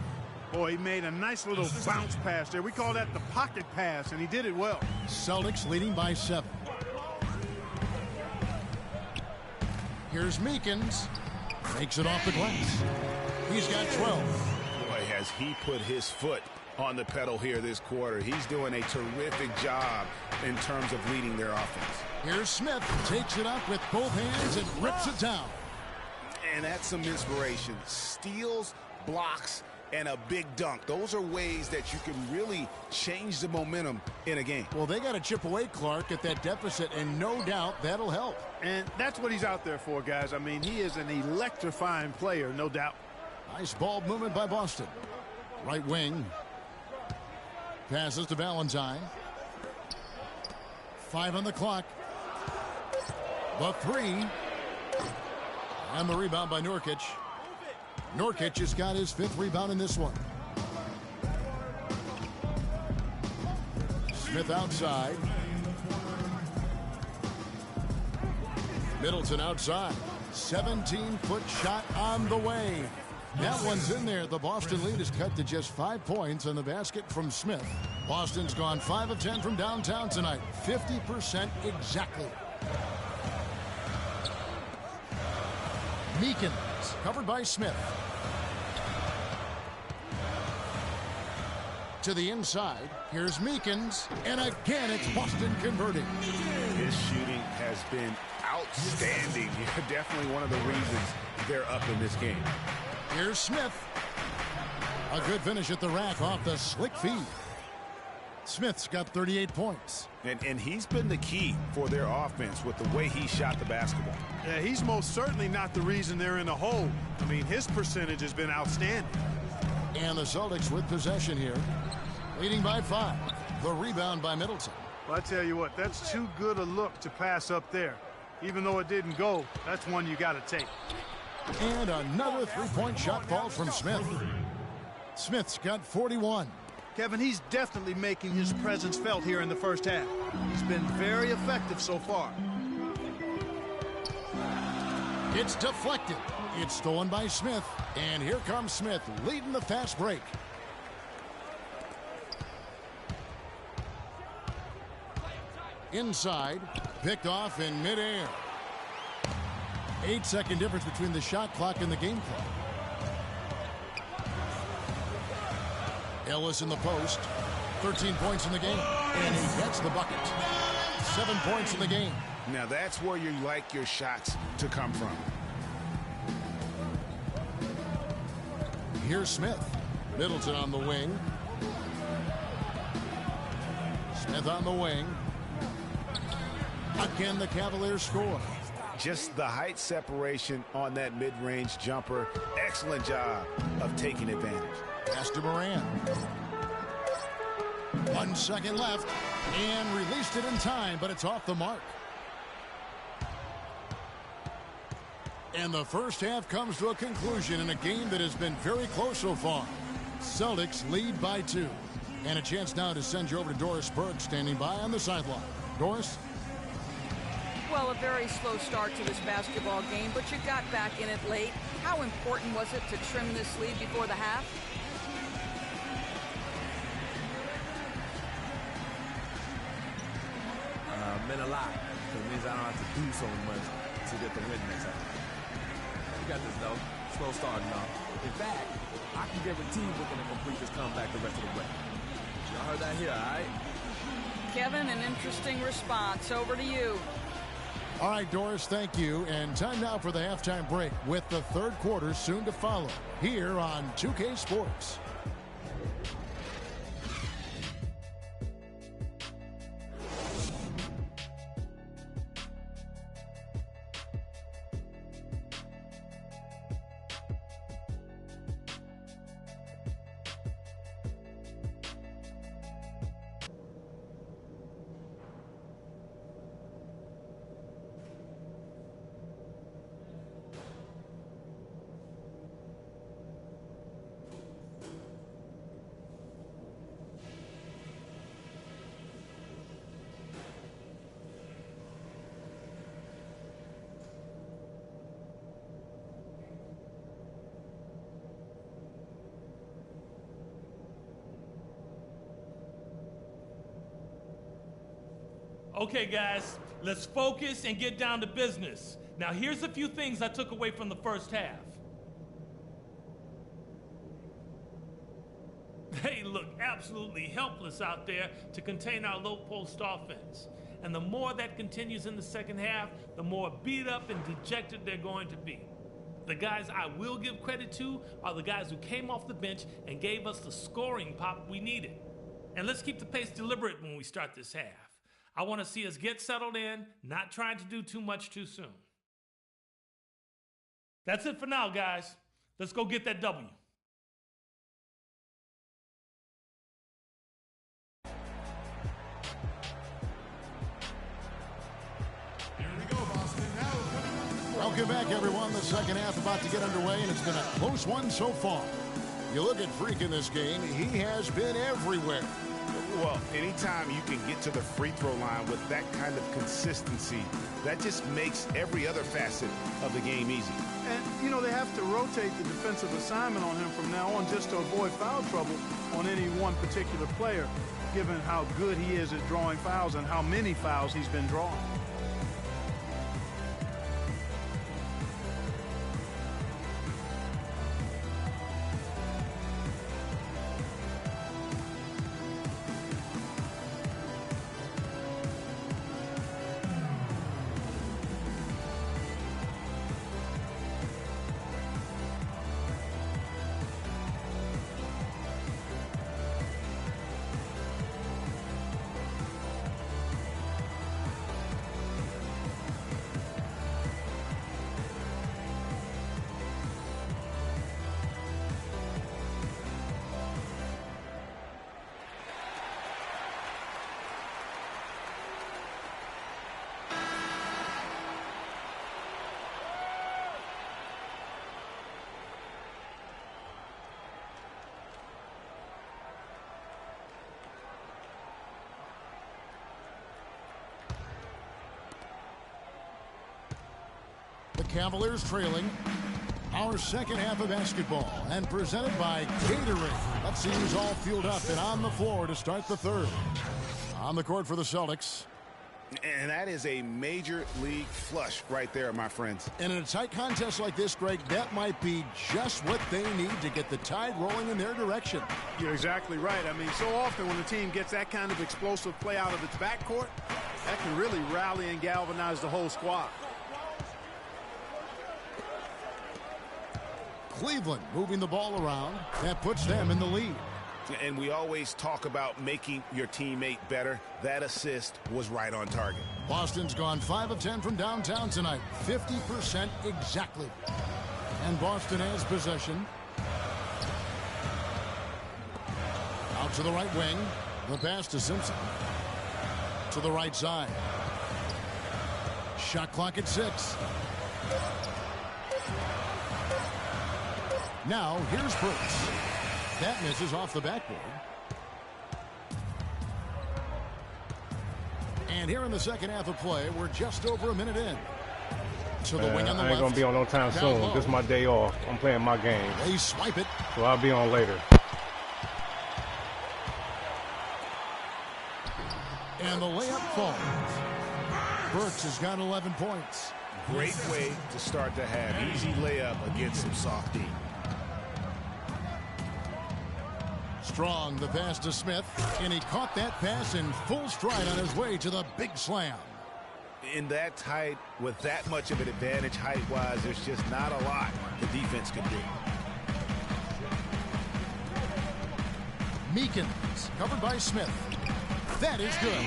Boy, he made a nice little bounce pass there. We call that the pocket pass, and he did it well. Celtics leading by 7. Here's Meekins. Makes it off the glass. He's got 12. Boy, has he put his foot on the pedal here this quarter. He's doing a terrific job in terms of leading their offense. Here's Smith, takes it up with both hands and rips it down. And that's some inspiration. Steals, blocks, and a big dunk. Those are ways that you can really change the momentum in a game. Well, they got to chip away, Clark, at that deficit, and no doubt that'll help. And that's what he's out there for, guys. I mean, he is an electrifying player, no doubt. Nice ball movement by Boston. Right wing. Passes to Valentine. 5 on the clock. The 3. And the rebound by Nurkic. Nurkic has got his 5th rebound in this one. Smith outside. Middleton outside. 17-foot shot on the way. That one's in there. The Boston lead is cut to just 5 points on the basket from Smith. Boston's gone 5 of 10 from downtown tonight. 50% exactly. Meekins covered by Smith. To the inside. Here's Meekins. And again, it's Boston converting. His shooting has been outstanding. Definitely one of the reasons they're up in this game. Here's Smith. A good finish at the rack off the slick feed. Smith's got 38 points. And he's been the key for their offense with the way he shot the basketball. Yeah, he's most certainly not the reason they're in the hole. I mean, his percentage has been outstanding. And the Celtics with possession here. Leading by 5. The rebound by Middleton. Well, I tell you what, that's too good a look to pass up there. Even though it didn't go, that's one you got to take. And another 3-point shot falls from Smith. Smith's got 41. Kevin, he's definitely making his presence felt here in the first half. He's been very effective so far. It's deflected. It's stolen by Smith. And here comes Smith leading the fast break. Inside. Picked off in midair. 8-second difference between the shot clock and the game clock. Ellis in the post. 13 points in the game. And he gets the bucket. 7 points in the game. Now that's where you like your shots to come from. Here's Smith. Middleton on the wing. Smith on the wing. Again, the Cavaliers score. Just the height separation on that mid-range jumper. Excellent job of taking advantage. Pass to Moran. 1 second left. And released it in time, but it's off the mark. And the first half comes to a conclusion in a game that has been very close so far. Celtics lead by 2. And a chance now to send you over to Doris Burke, standing by on the sideline. Doris? Well, a very slow start to this basketball game, but you got back in it late. How important was it to trim this lead before the half? Meant a lot. It means I don't have to do so much to get the win next time. You got this, though. Slow start now. In fact, I can guarantee we're going to complete this comeback the rest of the way. Y'all heard that here, all right? Kevin, an interesting response. Over to you. All right, Doris, thank you. And time now for the halftime break with the third quarter soon to follow here on 2K Sports. Okay, guys, let's focus and get down to business. Now, here's a few things I took away from the first half. They look absolutely helpless out there to contain our low-post offense. And the more that continues in the second half, the more beat up and dejected they're going to be. The guys I will give credit to are the guys who came off the bench and gave us the scoring pop we needed. And let's keep the pace deliberate when we start this half. I want to see us get settled in, not trying to do too much too soon. That's it for now, guys. Let's go get that W. Welcome back, everyone. The second half about to get underway, and it's been a close one so far. You look at Freak in this game, he has been everywhere. Well, anytime you can get to the free throw line with that kind of consistency, that just makes every other facet of the game easy. And, you know, they have to rotate the defensive assignment on him from now on just to avoid foul trouble on any one particular player, given how good he is at drawing fouls and how many fouls he's been drawing. The Cavaliers trailing. Our second half of basketball, and presented by Gatorade. Let's see who's all fueled up and on the floor to start the third. On the court for the Celtics. And that is a major league flush right there, my friends. And in a tight contest like this, Greg, that might be just what they need to get the tide rolling in their direction. You're exactly right. I mean, so often when a team gets that kind of explosive play out of its backcourt, that can really rally and galvanize the whole squad. Cleveland moving the ball around. That puts them in the lead. And we always talk about making your teammate better. That assist was right on target. Boston's gone 5 of 10 from downtown tonight. 50% exactly. And Boston has possession. Out to the right wing. The pass to Simpson. To the right side. Shot clock at 6. Now, here's Brooks. That misses off the backboard. And here in the second half of play, we're just over a minute in. To the wing on the left. I ain't going to be on no time soon. This is my day off. I'm playing my game. They swipe it. So I'll be on later. And the layup falls. Brooks has got 11 points. Great way to start the half. Easy layup against some soft D. Strong, the pass to Smith, and he caught that pass in full stride on his way to the big slam. In that tight, with that much of an advantage height-wise, there's just not a lot the defense can do. Meekins, covered by Smith. That is good.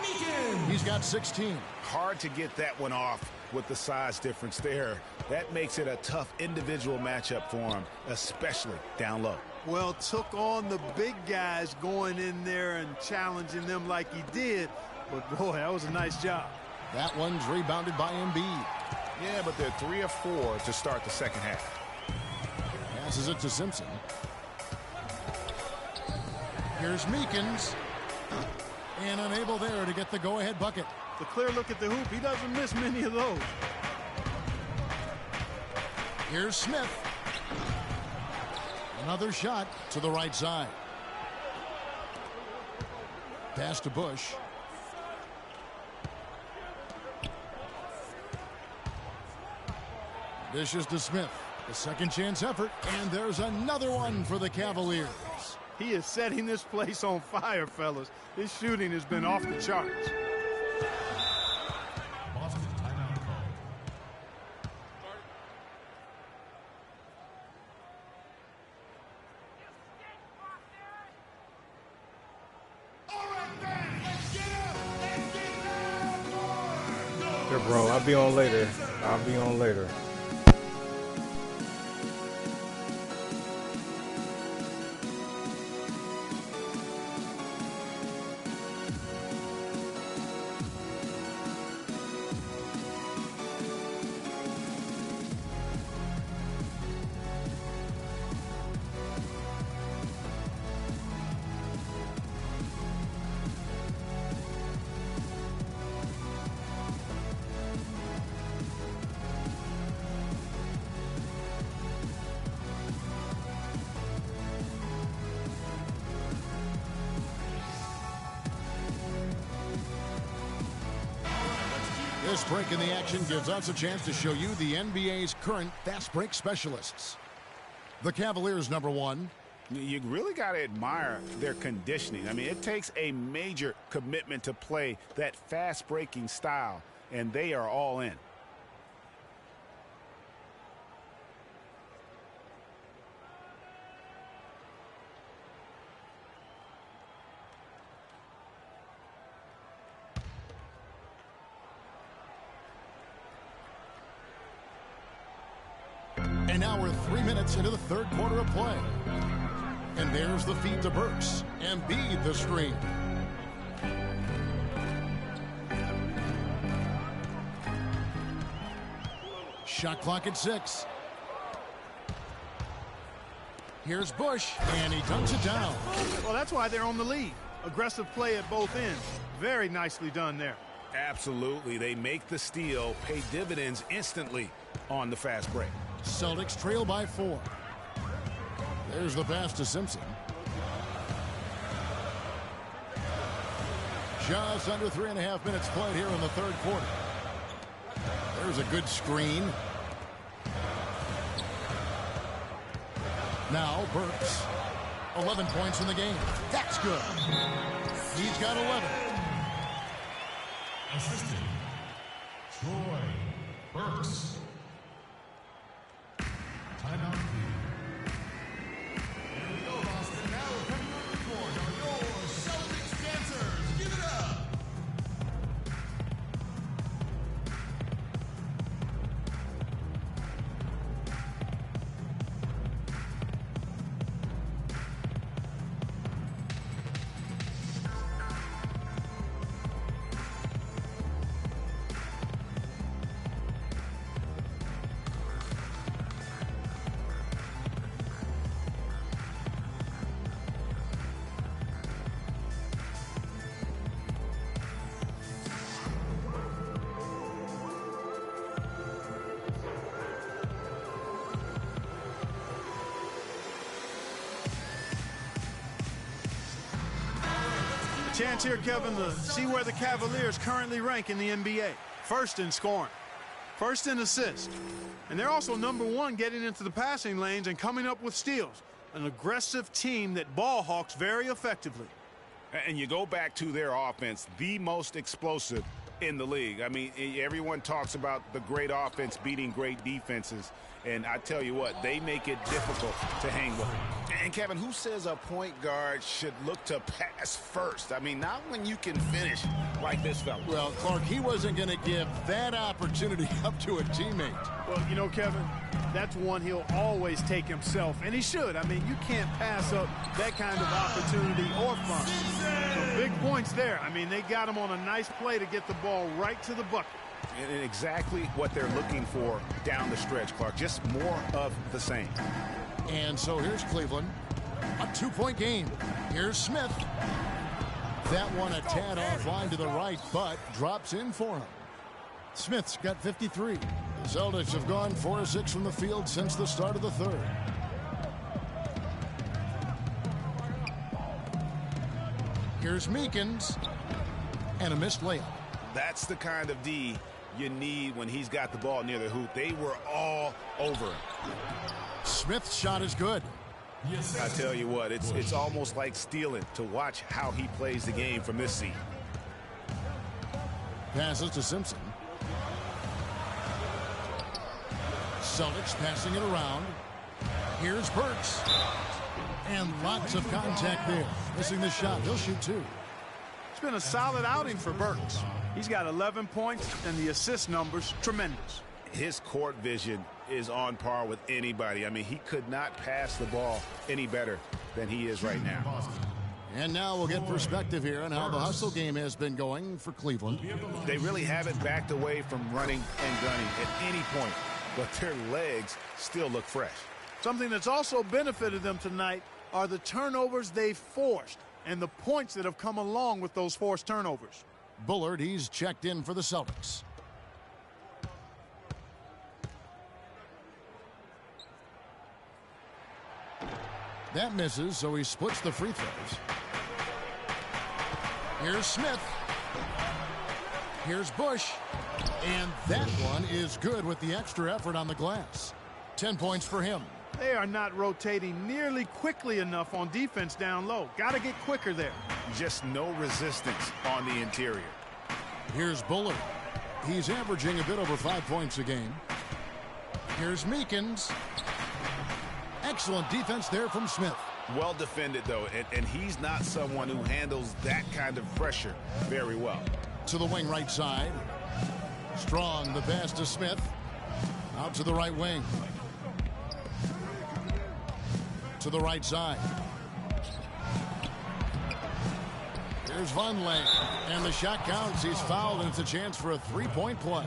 Meekins. He's got 16. Hard to get that one off with the size difference there. That makes it a tough individual matchup for him, especially down low. Well, took on the big guys going in there and challenging them like he did. But, boy, that was a nice job. That one's rebounded by Embiid. Yeah, but they're 3 of 4 to start the second half. Passes it to Simpson. Here's Meekins. And unable there to get the go-ahead bucket. The clear look at the hoop. He doesn't miss many of those. Here's Smith. Another shot to the right side. Pass to Bush. Dishes to Smith. A second chance effort, and there's another one for the Cavaliers. He is setting this place on fire, fellas. His shooting has been off the charts. Boston timeout call. Yeah, bro, I'll be on later. I'll be on later. This break in the action gives us a chance to show you the NBA's current fast break specialists. The Cavaliers, number one. You really got to admire their conditioning. I mean, it takes a major commitment to play that fast-breaking style, and they are all in. And now we're 3 minutes into the third quarter of play. And there's the feed to Burks. Embiid the screen. Shot clock at 6. Here's Bush, and he dunks it down. Well, that's why they're on the lead. Aggressive play at both ends. Very nicely done there. Absolutely. They make the steal, pay dividends instantly on the fast break. Celtics trail by 4. There's the pass to Simpson. Just under 3.5 minutes played here in the third quarter. There's a good screen. Now Burks. 11 points in the game. That's good. He's got 11. Assistant, Troy Burks. Timeout, please. Here we go, Boston. Now we're coming on the court are your Celtics dancers. Give it up. Chance here, Kevin, to see where the Cavaliers currently rank in the NBA. First in scoring, first in assists, and they're also number one getting into the passing lanes and coming up with steals. An aggressive team that ball hawks very effectively. And you go back to their offense, the most explosive in the league. I mean, everyone talks about the great offense beating great defenses. And I tell you what, they make it difficult to hang with. And Kevin, who says a point guard should look to pass first? I mean, not when you can finish like this fella. Well, Clark, he wasn't going to give that opportunity up to a teammate. Well, you know, Kevin, that's one he'll always take himself, and he should. I mean, you can't pass up that kind of opportunity or fun. Some big points there. I mean, they got him on a nice play to get the ball right to the bucket. And exactly what they're looking for down the stretch, Clark. Just more of the same. And so here's Cleveland. A 2-point game. Here's Smith. That one a tad offline to the right, but drops in for him. Smith's got 53. The Celtics have gone 4 of 6 from the field since the start of the third. Here's Meekins. And a missed layup. That's the kind of D you need when he's got the ball near the hoop. They were all over him. Smith's shot is good. I tell you what, it's almost like stealing to watch how he plays the game from this seat. Passes to Simpson. Celtics passing it around. Here's Burks. And lots of contact there. Missing the shot. He'll shoot 2. It's been a solid outing for Burks. He's got 11 points, and the assist numbers tremendous. His court vision is on par with anybody. I mean, he could not pass the ball any better than he is right now. And now we'll get perspective here on how the hustle game has been going for Cleveland. They really haven't backed away from running and gunning at any point, but their legs still look fresh. Something that's also benefited them tonight are the turnovers they've forced and the points that have come along with those forced turnovers. Bullard, he's checked in for the Celtics. That misses, so he splits the free throws. Here's Smith. Here's Bush. And that one is good with the extra effort on the glass. 10 points for him. They are not rotating nearly quickly enough on defense down low. Got to get quicker there. Just no resistance on the interior. Here's Bullard. He's averaging a bit over 5 points a game. Here's Meekins. Excellent defense there from Smith. Well defended, though, and he's not someone who handles that kind of pressure very well. To the wing right side. Strong, the pass to Smith. Out to the right wing. To the right side. Here's Vonleh. And the shot counts. He's fouled, and it's a chance for a three-point play.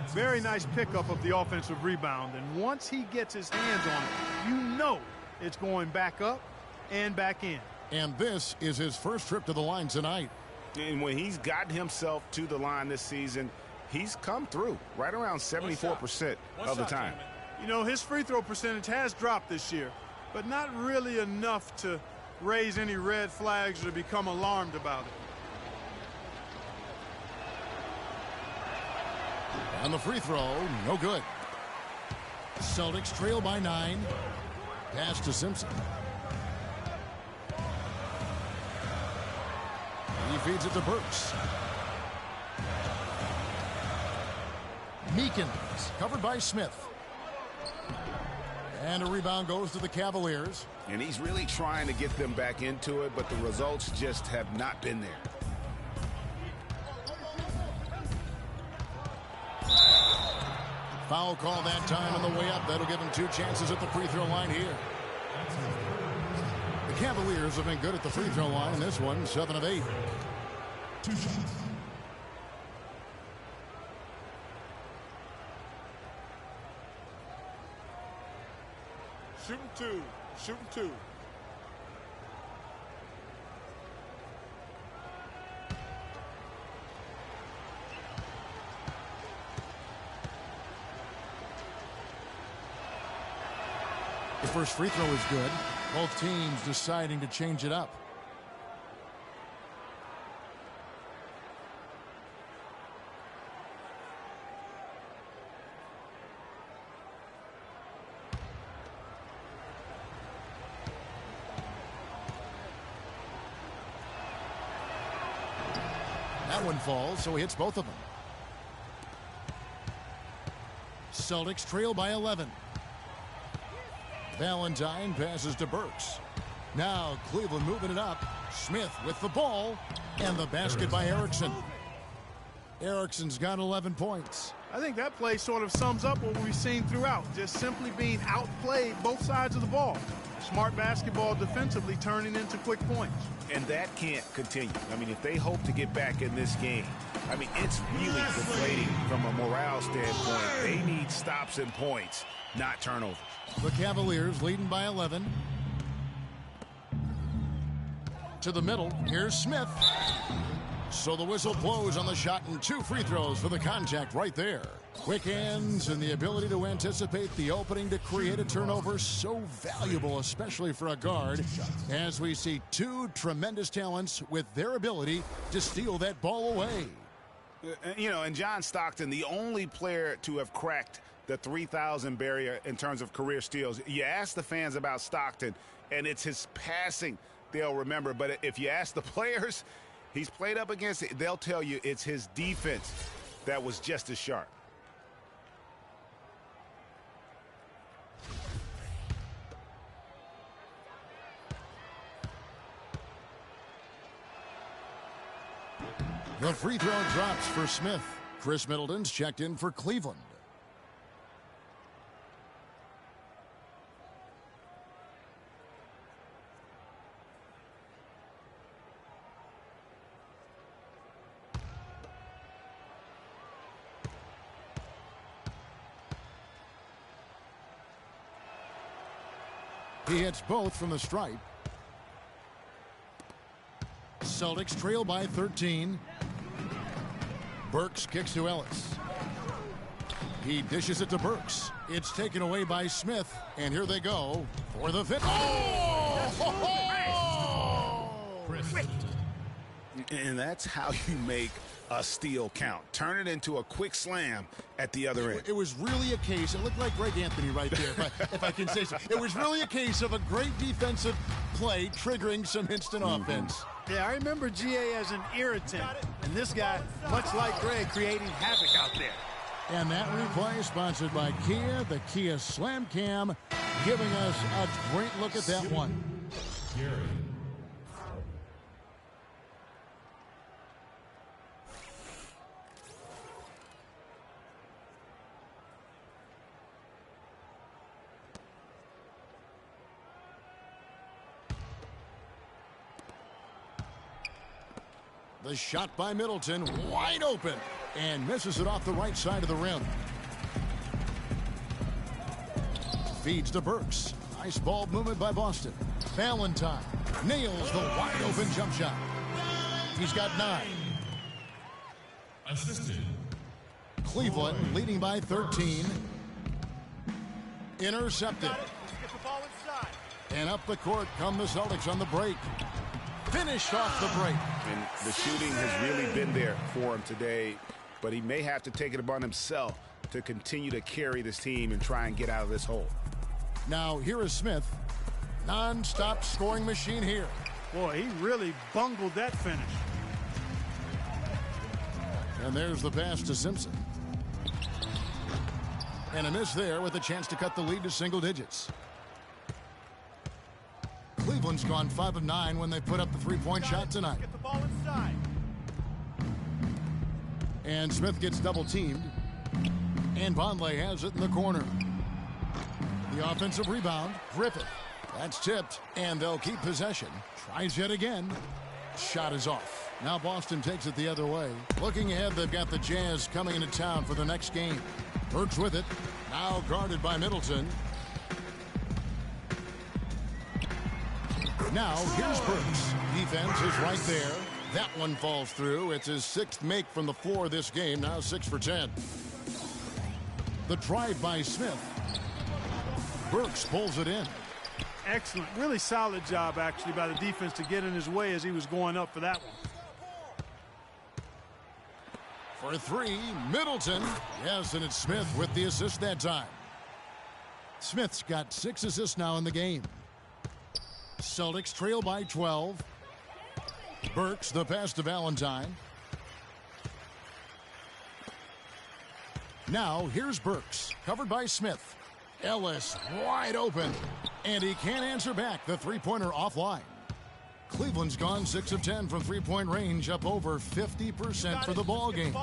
Very nice pickup of the offensive rebound. And once he gets his hands on it, you know it's going back up and back in. And this is his first trip to the line tonight. And when he's gotten himself to the line this season, he's come through right around 74% of the time. You know, his free throw percentage has dropped this year, but not really enough to raise any red flags or become alarmed about it. On the free throw, no good. Celtics trail by 9. Pass to Simpson. He feeds it to Burks. Meekins, covered by Smith. And a rebound goes to the Cavaliers. And he's really trying to get them back into it, but the results just have not been there. Foul call that time on the way up. That'll give him 2 chances at the free throw line here. The Cavaliers have been good at the free throw line in this one, 7 of 8. 2 shots. Shooting 2. Shooting 2. The first free throw is good. Both teams deciding to change it up. That one falls, so he hits both of them. Celtics trail by 11. Valentine passes to Burks. Now Cleveland moving it up. Smith with the ball. And the basket by Erickson. Erickson's got 11 points. I think that play sort of sums up what we've seen throughout. Just simply being outplayed both sides of the ball. Smart basketball defensively turning into quick points. And that can't continue. I mean, if they hope to get back in this game, I mean, it's really deflating from a morale standpoint. They need stops and points, not turnovers. The Cavaliers leading by 11. To the middle. Here's Smith. So the whistle blows on the shot and 2 free throws for the contact right there. Quick hands and the ability to anticipate the opening to create a turnover, so valuable, especially for a guard, as we see 2 tremendous talents with their ability to steal that ball away. You know, and John Stockton, the only player to have cracked the 3,000 barrier in terms of career steals. You ask the fans about Stockton, and it's his passing they'll remember. But if you ask the players he's played up against, they'll tell you it's his defense that was just as sharp. The free throw drops for Smith. Chris Middleton's checked in for Cleveland. He hits both from the stripe. Celtics trail by 13. Burks kicks to Ellis. He dishes it to Burks. It's taken away by Smith. And here they go for the fifth. And that's how you make a steal count. Turn it into a quick slam at the other end. It was really a case, it looked like Greg Anthony right there, if I can say so. It was really a case of a great defensive play triggering some instant offense. Yeah, I remember GA as an irritant, and this guy, much like Greg, creating havoc out there. And that replay sponsored by Kia, the Kia Slam Cam, giving us a great look at that one. Gary. The shot by Middleton, wide open, and misses it off the right side of the rim. Feeds to Burks. Nice ball movement by Boston. Valentine nails the wide open jump shot. He's got 9. Assisted. Cleveland leading by 13. Intercepted. And up the court come the Celtics on the break. Finished off the break. And the shooting has really been there for him today, but he may have to take it upon himself to continue to carry this team and try and get out of this hole. Now here is Smith. Non-stop scoring machine here. Boy, he really bungled that finish. And there's the pass to Simpson. And a miss there with a chance to cut the lead to single digits. Cleveland's gone 5 of 9 when they put up the three-point shot tonight. Get the ball inside. And Smith gets double-teamed. And Vonleh has it in the corner. The offensive rebound, Griffith. That's tipped, and they'll keep possession. Tries yet again. Shot is off. Now Boston takes it the other way. Looking ahead, they've got the Jazz coming into town for the next game. Burks with it. Now guarded by Middleton. Now, here's Burks. Defense is right there. That one falls through. It's his 6th make from the floor this game. Now 6 for 10. The drive by Smith. Burks pulls it in. Excellent. Really solid job, actually, by the defense to get in his way as he was going up for that one. For 3, Middleton. Yes, and it's Smith with the assist that time. Smith's got 6 assists now in the game. Celtics trail by 12. Burks, the pass to Valentine. Now, here's Burks, covered by Smith. Ellis, wide open. And he can't answer back. The three-pointer offline. Cleveland's gone 6 of 10 from three-point range, up over 50% for the ball game.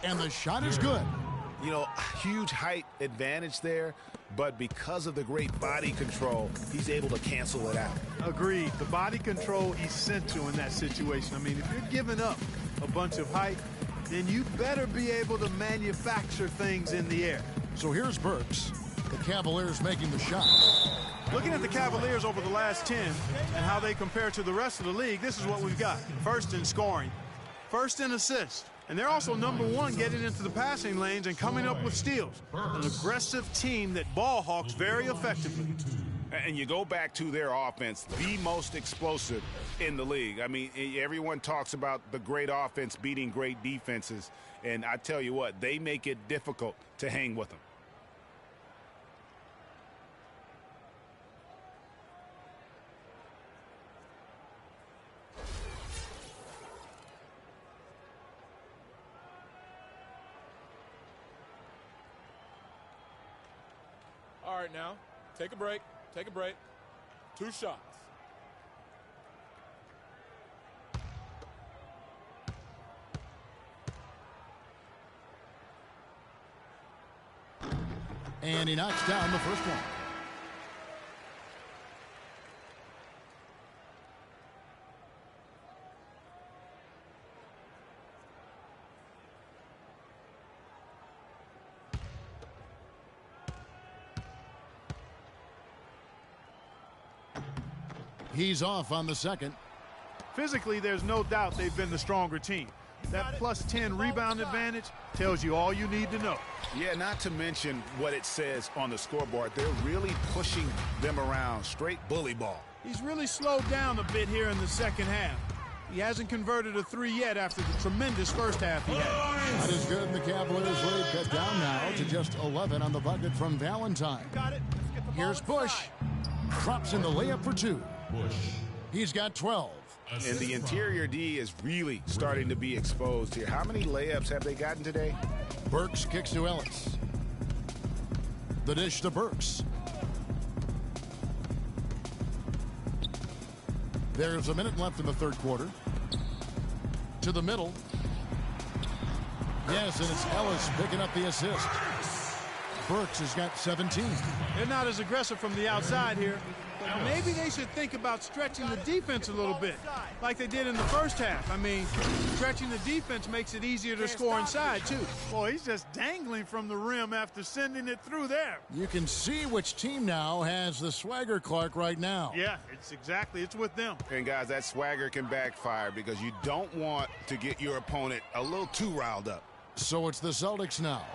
And the shot is good. You know, huge height advantage there, but because of the great body control, he's able to cancel it out. Agreed. The body control essential in that situation. I mean, if you're giving up a bunch of height, then you better be able to manufacture things in the air. So here's Burks. The Cavaliers making the shot. Looking at the Cavaliers over the last 10 and how they compare to the rest of the league, this is what we've got. First in scoring, first in assists. And they're also #1 getting into the passing lanes and coming up with steals. An aggressive team that ball hawks very effectively. And you go back to their offense, the most explosive in the league. I mean, everyone talks about the great offense beating great defenses. And I tell you what, they make it difficult to hang with them. All right, now, take a break. Take a break. 2 shots. And he knocks down the first one. He's off on the second. Physically, there's no doubt they've been the stronger team. That plus 10 rebound advantage tells you all you need to know. Yeah, not to mention what it says on the scoreboard. They're really pushing them around. Straight bully ball. He's really slowed down a bit here in the second half. He hasn't converted a 3 yet after the tremendous first half he had. That is good, and the Cavaliers lead cut down now to just 11 on the bucket from Valentine. Got it. Let's get the ball Here's Bush. Drops in the layup for 2. Bush. He's got 12. And the interior D is really starting to be exposed here. How many layups have they gotten today? Burks kicks to Ellis. The dish to Burks. There's a minute left in the third quarter. To the middle. Yes, and it's Ellis picking up the assist. Burks has got 17. They're not as aggressive from the outside here. But maybe they should think about stretching the defense a little bit, like they did in the first half. I mean, stretching the defense makes it easier to score inside, too. Boy, he's just dangling from the rim after sending it through there. You can see which team now has the swagger Clark right now. Yeah, it's with them. And, guys, that swagger can backfire because you don't want to get your opponent a little too riled up. So it's the Celtics now.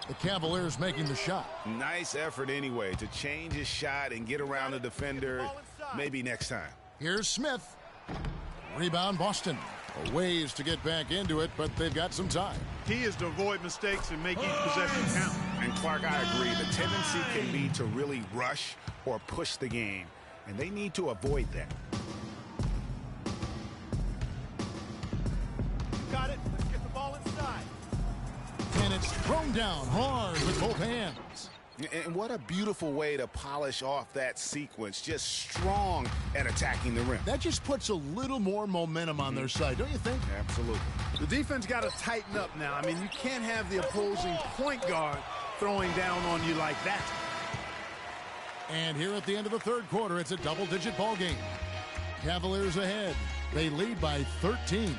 The Cavaliers making the shot. Nice effort anyway to change his shot and get around the defender maybe next time. Here's Smith. Rebound Boston. Ways to get back into it, but they've got some time. Key is to avoid mistakes and make each possession count. And Clark, I agree. The tendency can be to really rush or push the game, and they need to avoid that. Got it. Let's get the ball inside. And it's thrown down hard with both hands. And what a beautiful way to polish off that sequence. Just strong at attacking the rim. That just puts a little more momentum on their side, don't you think? Absolutely. The defense got to tighten up now. I mean, you can't have the opposing point guard throwing down on you like that. And here at the end of the third quarter, it's a double-digit ball game. Cavaliers ahead. They lead by 13.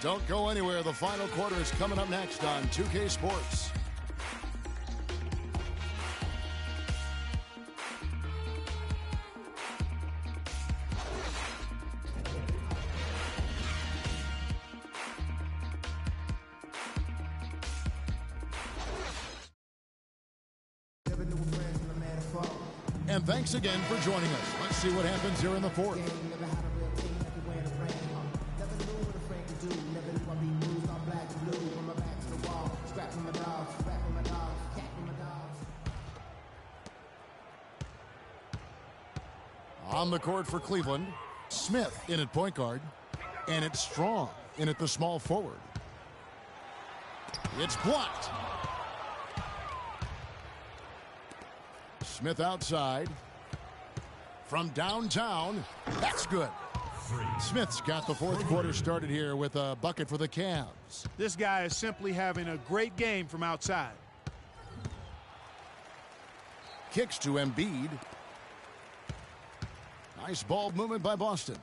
Don't go anywhere. The final quarter is coming up next on 2K Sports. And thanks again for joining us. Let's see what happens here in the fourth. On the court for Cleveland, Smith in at point guard, and it's Strong in at the small forward. It's blocked. Smith outside. From downtown, that's good. Smith's got the fourth quarter started here with a bucket for the Cavs. This guy is simply having a great game from outside. Kicks to Embiid. Nice ball movement by Boston.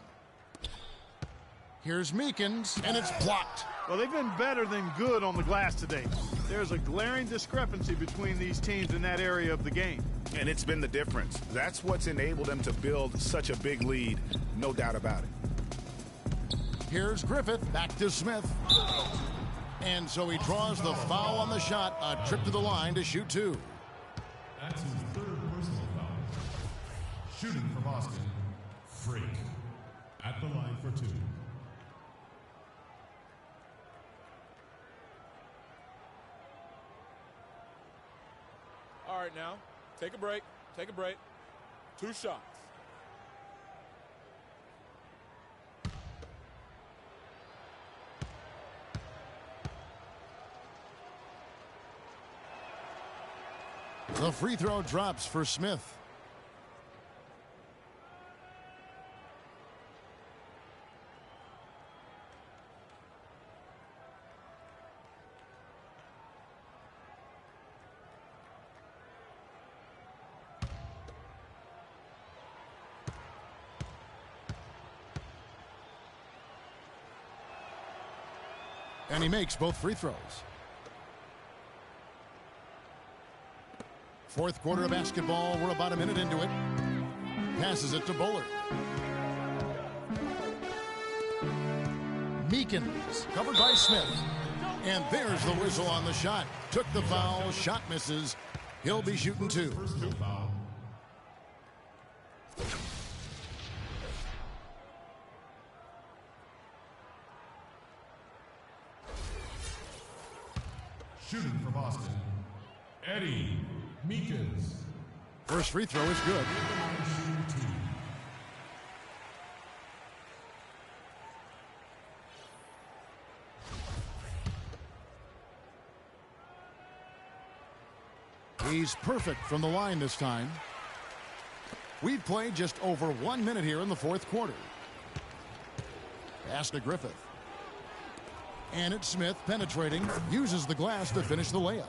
Here's Meekins, and it's blocked. Well, they've been better than good on the glass today. There's a glaring discrepancy between these teams in that area of the game. And it's been the difference. That's what's enabled them to build such a big lead, no doubt about it. Here's Griffith, back to Smith. And so he draws the foul on the shot, a trip to the line to shoot 2. That's his third personal foul. Shooting for Boston, Freak. At the line for 2. All right, now, take a break. Take a break. 2 shots. The free throw drops for Smith. And he makes both free throws. Fourth quarter of basketball. We're about a minute into it. Passes it to Bullard. Meekins covered by Smith. And there's the whistle on the shot. Took the foul. Shot misses. He'll be shooting 2. Shooting for Boston, Eddie Meekins. First free throw is good. He's perfect from the line this time. We've played just over 1 minute here in the fourth quarter. Pass to Griffith. And it's Smith penetrating, uses the glass to finish the layup.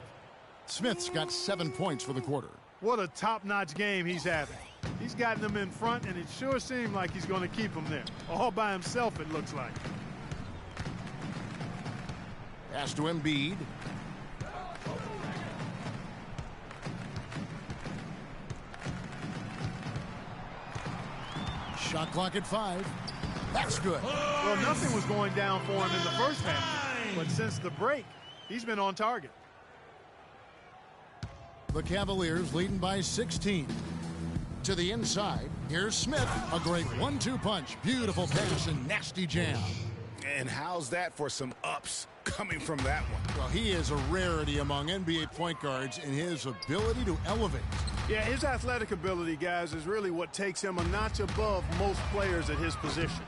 Smith's got 7 points for the quarter. What a top-notch game he's having. He's gotten them in front, and it sure seemed like he's going to keep them there. All by himself, it looks like. Pass to Embiid. Shot clock at 5. That's good. Well, nothing was going down for him in the first half, but since the break, he's been on target. The Cavaliers leading by 16. To the inside, here's Smith. A great 1-2 punch. Beautiful pass and nasty jam. And how's that for some ups coming from that one? Well, he is a rarity among NBA point guards in his ability to elevate. Yeah, his athletic ability, guys, is really what takes him a notch above most players at his position.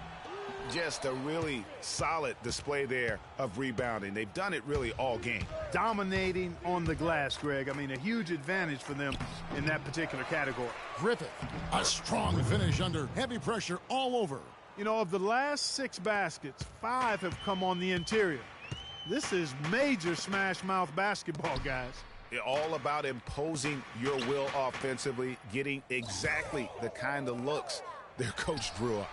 Just a really solid display there of rebounding. They've done it really all game. Dominating on the glass, Greg. I mean, a huge advantage for them in that particular category. Griffith, a strong finish under heavy pressure all over. You know, of the last 6 baskets, 5 have come on the interior. This is major smash mouth basketball, guys. All about imposing your will offensively, getting exactly the kind of looks their coach drew up.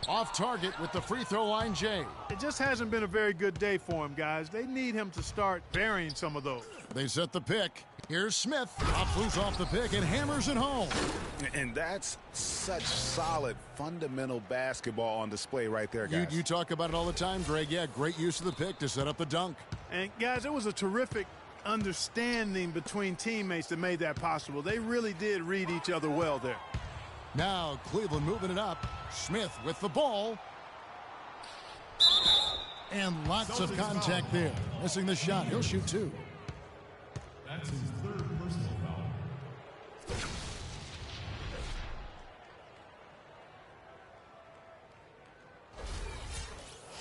Off target with the free throw line, Jay. It just hasn't been a very good day for him, guys. They need him to start burying some of those. They set the pick. Here's Smith. Pops loose off the pick and hammers it home. And that's such solid, fundamental basketball on display right there, guys. You talk about it all the time, Greg. Yeah, great use of the pick to set up the dunk. And, guys, it was a terrific understanding between teammates that made that possible. They really did read each other well there. Now Cleveland moving it up. Smith with the ball. And lots of contact there. Missing the shot. He'll shoot 2. That's his 3rd personal foul.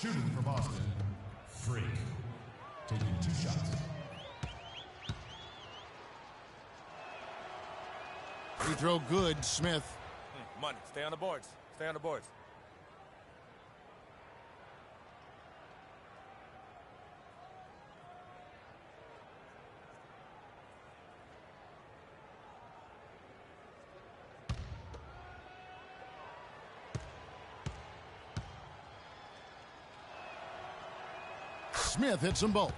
Shooting for Boston, Freak. Taking 2 shots. Free throw good, Smith. Money. Stay on the boards. Stay on the boards. Smith hits them both.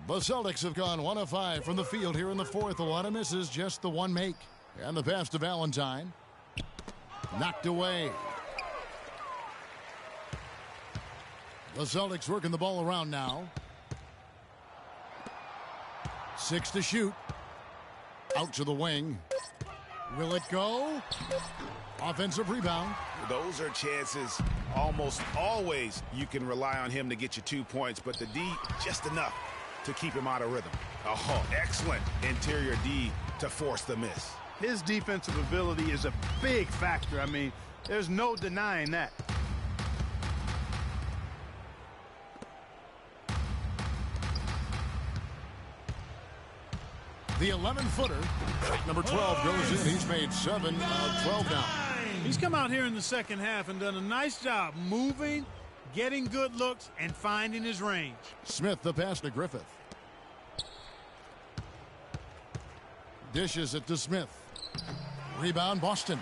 The Celtics have gone 1 of 5 from the field here in the fourth. A lot of misses, just the 1 make. And the pass to Valentine. Knocked away. The Celtics working the ball around now. 6 to shoot. Out to the wing. Will it go? Offensive rebound. Those are chances almost always you can rely on him to get you 2 points, but the D just enough to keep him out of rhythm. Oh, excellent interior D to force the miss. His defensive ability is a big factor. I mean, there's no denying that. The 11-footer, number 12, goes in. He's made 7 of 12 now. He's come out here in the second half and done a nice job moving, getting good looks, and finding his range. Smith, the pass to Griffith. Dishes it to Smith. Rebound, Boston.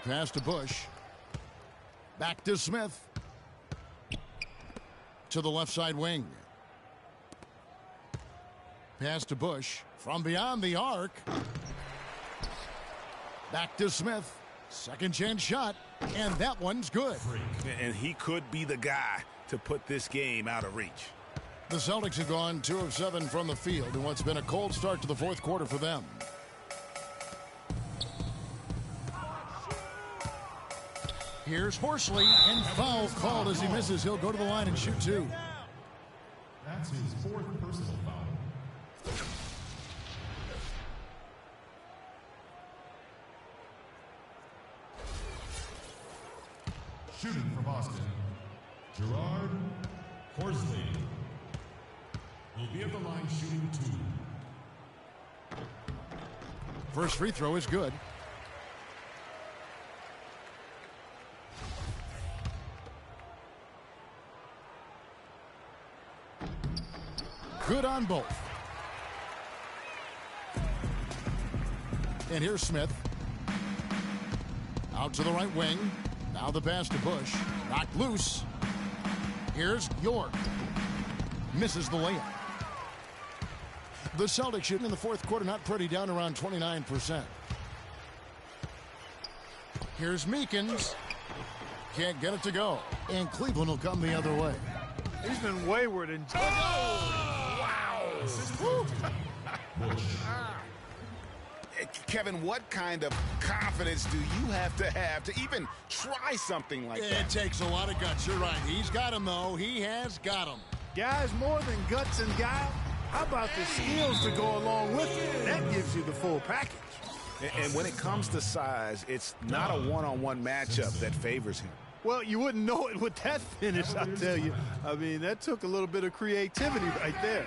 Pass to Bush. Back to Smith. To the left side wing. Pass to Bush. From beyond the arc. Back to Smith. Second chance shot. And that one's good. And he could be the guy to put this game out of reach. The Celtics have gone 2 of 7 from the field in what's been a cold start to the fourth quarter for them. Here's Horsley, and foul called as he misses. He'll go to the line and shoot 2. That's his 4th personal foul. Shooting for Boston, Gerard Horsley will be at the line shooting 2. First free throw is good. Good on both. And here's Smith. Out to the right wing. Now the pass to Bush. Knocked loose. Here's York. Misses the layup. The Celtics shooting in the fourth quarter not pretty, down around 29%. Here's Meekins. Can't get it to go. And Cleveland will come the other way. He's been wayward and... Kevin, what kind of confidence do you have to even try something like that? It takes a lot of guts. You're right. He's got him, though. He has got him. Guys, more than guts and guile, how about the skills to go along with it? That gives you the full package. And when it comes to size, it's not a one-on-one matchup that favors him. Well, you wouldn't know it with that finish, I tell you. I mean, that took a little bit of creativity right there.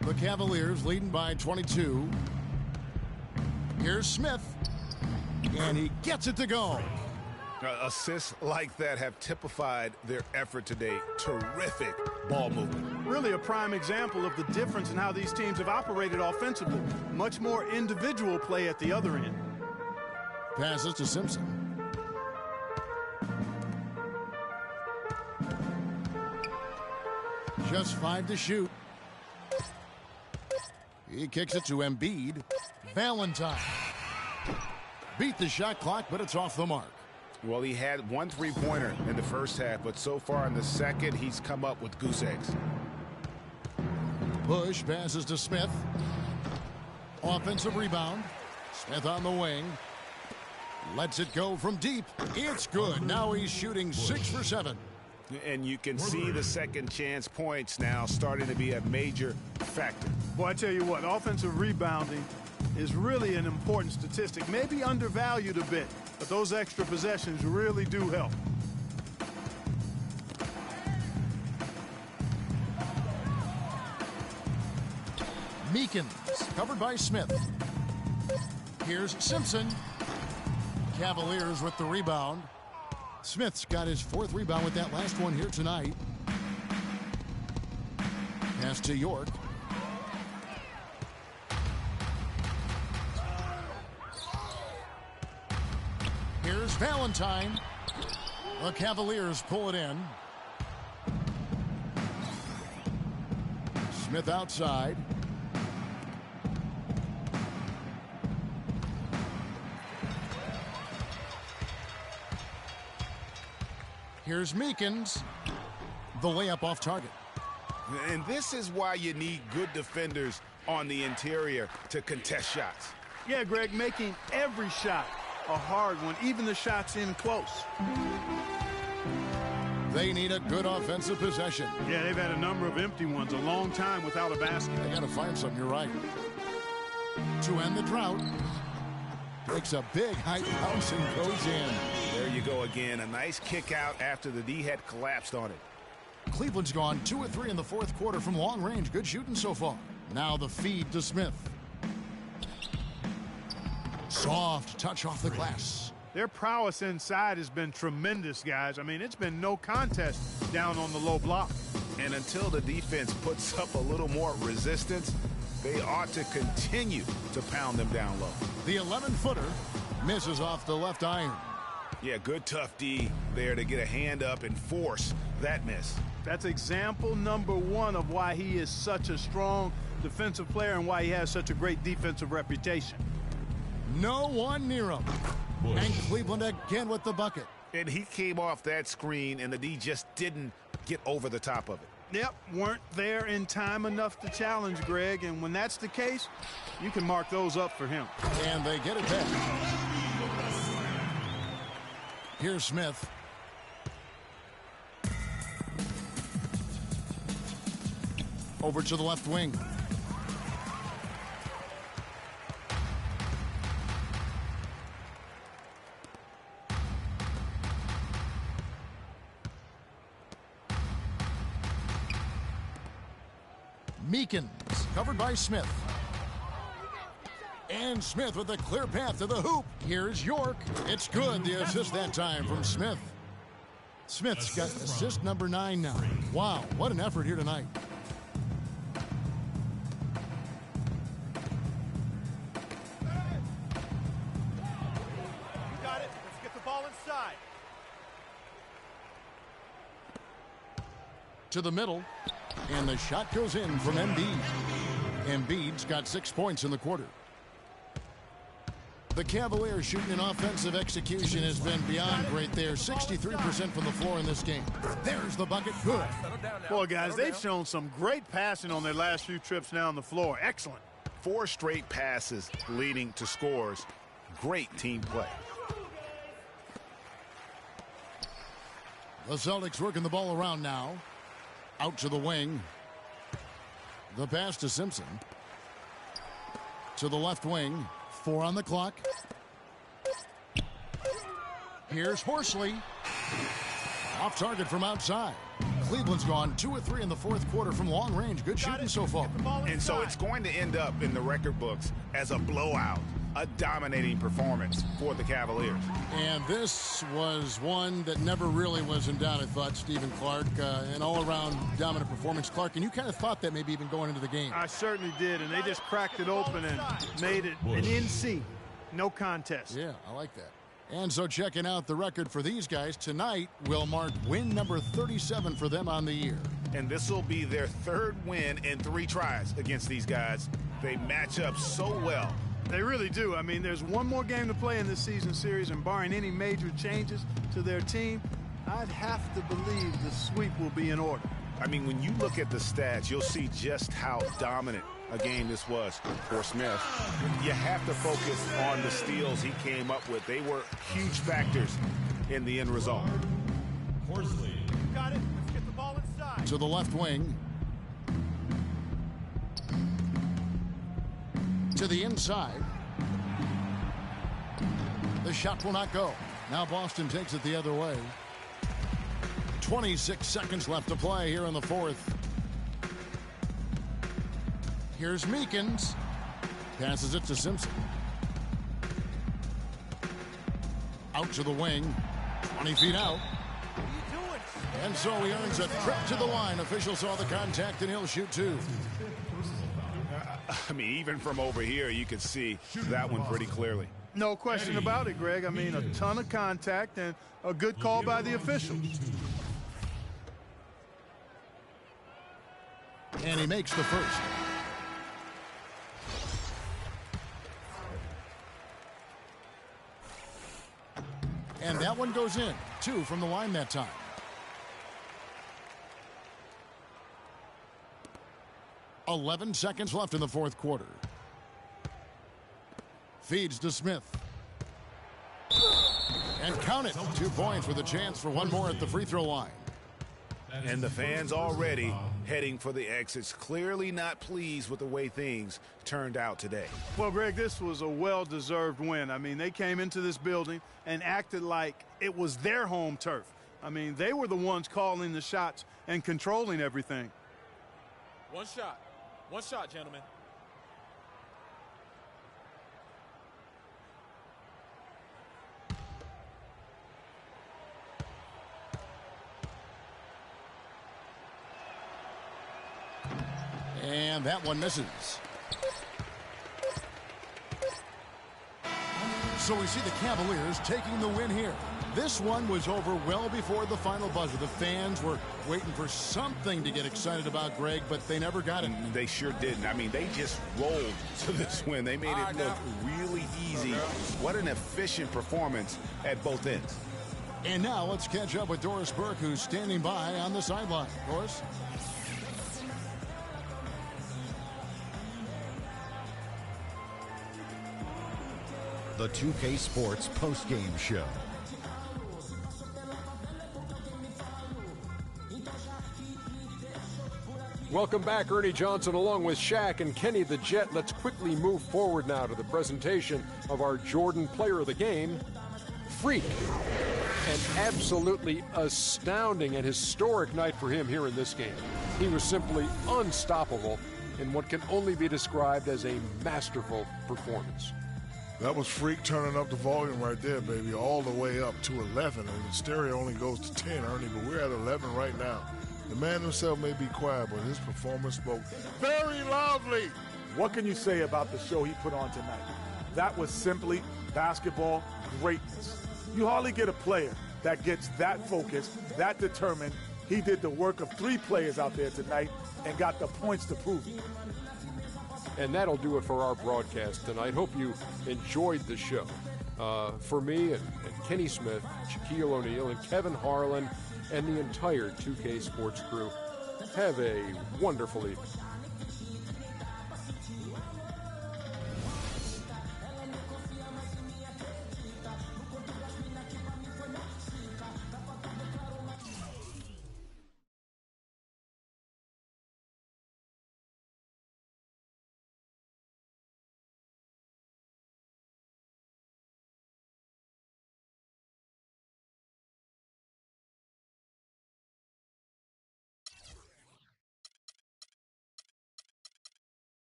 The Cavaliers leading by 22. Here's Smith. And he gets it to go. Assists like that have typified their effort today. Terrific ball movement. Really a prime example of the difference in how these teams have operated offensively. Much more individual play at the other end. Passes to Simpson. Just 5 to shoot. He kicks it to Embiid. Valentine. Beat the shot clock, but it's off the mark. Well, he had 1 3-pointer in the first half, but so far in the second, he's come up with goose eggs. Bush passes to Smith. Offensive rebound. Smith on the wing. Lets it go from deep. It's good. Now he's shooting 6 for 7. And you can see the second chance points now starting to be a major factor. Boy, I tell you what, offensive rebounding is really an important statistic. Maybe undervalued a bit, but those extra possessions really do help. Meekins, covered by Smith. Here's Simpson. Cavaliers with the rebound. Smith's got his 4th rebound with that last one here tonight. Pass to York. Here's Valentine. The Cavaliers pull it in. Smith outside. Here's Meekins. The layup off target. And this is why you need good defenders on the interior to contest shots. Yeah, Greg, making every shot a hard one, even the shots in close. They need a good offensive possession. Yeah, they've had a number of empty ones, a long time without a basket. They got to find something, you're right. To end the drought, takes a big high bounce and goes in. There you go again. A nice kick out after the D had collapsed on it. Cleveland's gone 2 of 3 in the 4th quarter from long range. Good shooting so far. Now the feed to Smith. Soft touch off the glass. Their prowess inside has been tremendous, guys. I mean, it's been no contest down on the low block. And until the defense puts up a little more resistance, they ought to continue to pound them down low. The 11-footer misses off the left iron. Yeah, good tough D there to get a hand up and force that miss. That's example number 1 of why he is such a strong defensive player and why he has such a great defensive reputation. No one near him. And Cleveland again with the bucket. And he came off that screen, and the D just didn't get over the top of it. Yep, weren't there in time enough to challenge Greg, and when that's the case, you can mark those up for him. And they get it back. Here's Smith. Over to the left wing. Meekins, covered by Smith. And Smith with a clear path to the hoop. Here's York. It's good. The assist that time from Smith. Smith's got assist number 9 now. Wow, what an effort here tonight. You got it. Let's get the ball inside. To the middle. And the shot goes in from Embiid. Embiid's got 6 points in the quarter. The Cavaliers shooting an offensive execution has been beyond great there. 63% from the floor in this game. There's the bucket. Good. Boy, guys, they've shown some great passing on their last few trips down the floor. Excellent. 4 straight passes leading to scores. Great team play. The Celtics working the ball around now. Out to the wing. The pass to Simpson. To the left wing. 4 on the clock. Here's Horsley. Off target from outside. Cleveland's gone 2 of 3 in the 4th quarter from long range. Good shooting so far. And so it's going to end up in the record books as a blowout. A dominating performance for the Cavaliers. And this was one that never really was in doubt, I thought, Stephen Clark. An all-around dominant performance. Clark, and you kind of thought that maybe even going into the game. I certainly did, and they just cracked it open and made it an NC. No contest. Yeah, I like that. And so checking out the record for these guys, tonight will mark win number 37 for them on the year. And this will be their 3rd win in 3 tries against these guys. They match up so well. They really do. I mean, there's one more game to play in this season series, and barring any major changes to their team, I'd have to believe the sweep will be in order. I mean, when you look at the stats, you'll see just how dominant a game this was for Smith. You have to focus on the steals he came up with. They were huge factors in the end result. Horsley. Got it. Let's get the ball inside. To the left wing. To the inside. The shot will not go. Now Boston takes it the other way. 26 seconds left to play here in the 4th. Here's Meekins. Passes it to Simpson. Out to the wing. 20 feet out. And so he earns a trip to the line. Officials saw the contact, and he'll shoot two. I mean, even from over here, you could see that one pretty clearly. No question about it, Greg. I mean, a ton of contact and a good call by the officials. And he makes the first. And that one goes in. 2 from the line that time. "11 seconds left in the fourth quarter. Feeds to Smith. And count it. 2 points with a chance for one more at the free throw line. And the fans already heading for the exits, clearly not pleased with the way things turned out today. Well, Greg, this was a well-deserved win. I mean, they came into this building and acted like it was their home turf. I mean, they were the ones calling the shots and controlling everything. One shot. One shot, gentlemen. And that one misses. So we see the Cavaliers taking the win here. This one was over well before the final buzzer. The fans were waiting for something to get excited about, Greg, but they never got it. They sure didn't. I mean, they just rolled to this win. They made it look really easy. What an efficient performance at both ends. And now let's catch up with Doris Burke, who's standing by on the sideline. Doris? The 2K Sports postgame show. Welcome back, Ernie Johnson, along with Shaq and Kenny the Jet. Let's quickly move forward now to the presentation of our Jordan Player of the Game, Freak. An absolutely astounding and historic night for him here in this game. He was simply unstoppable in what can only be described as a masterful performance. That was Freak turning up the volume right there, baby, all the way up to 11. And the stereo only goes to 10, Ernie, but we're at 11 right now. The man himself may be quiet, but his performance spoke very loudly. What can you say about the show he put on tonight? That was simply basketball greatness. You hardly get a player that gets that focused, that determined. He did the work of 3 players out there tonight and got the points to prove it. And that'll do it for our broadcast tonight. Hope you enjoyed the show. For me and Kenny Smith, Shaquille O'Neal, and Kevin Harlan, and the entire 2K Sports crew, have a wonderful evening.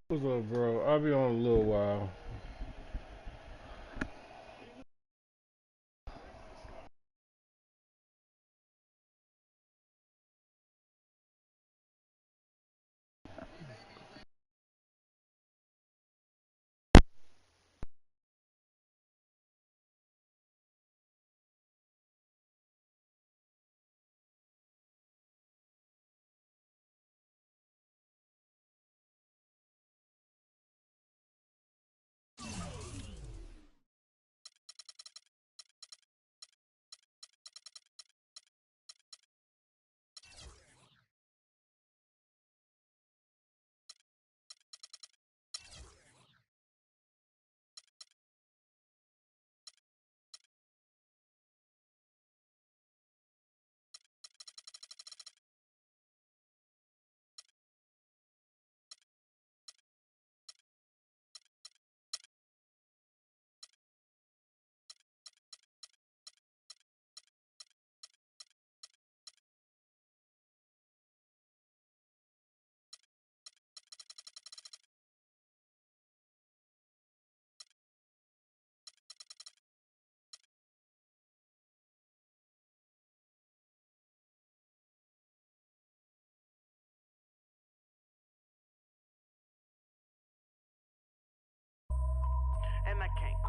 What's up, bro? I'll be on a little while.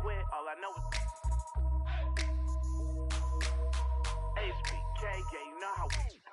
quit. All I know is HBK, yeah, you know how we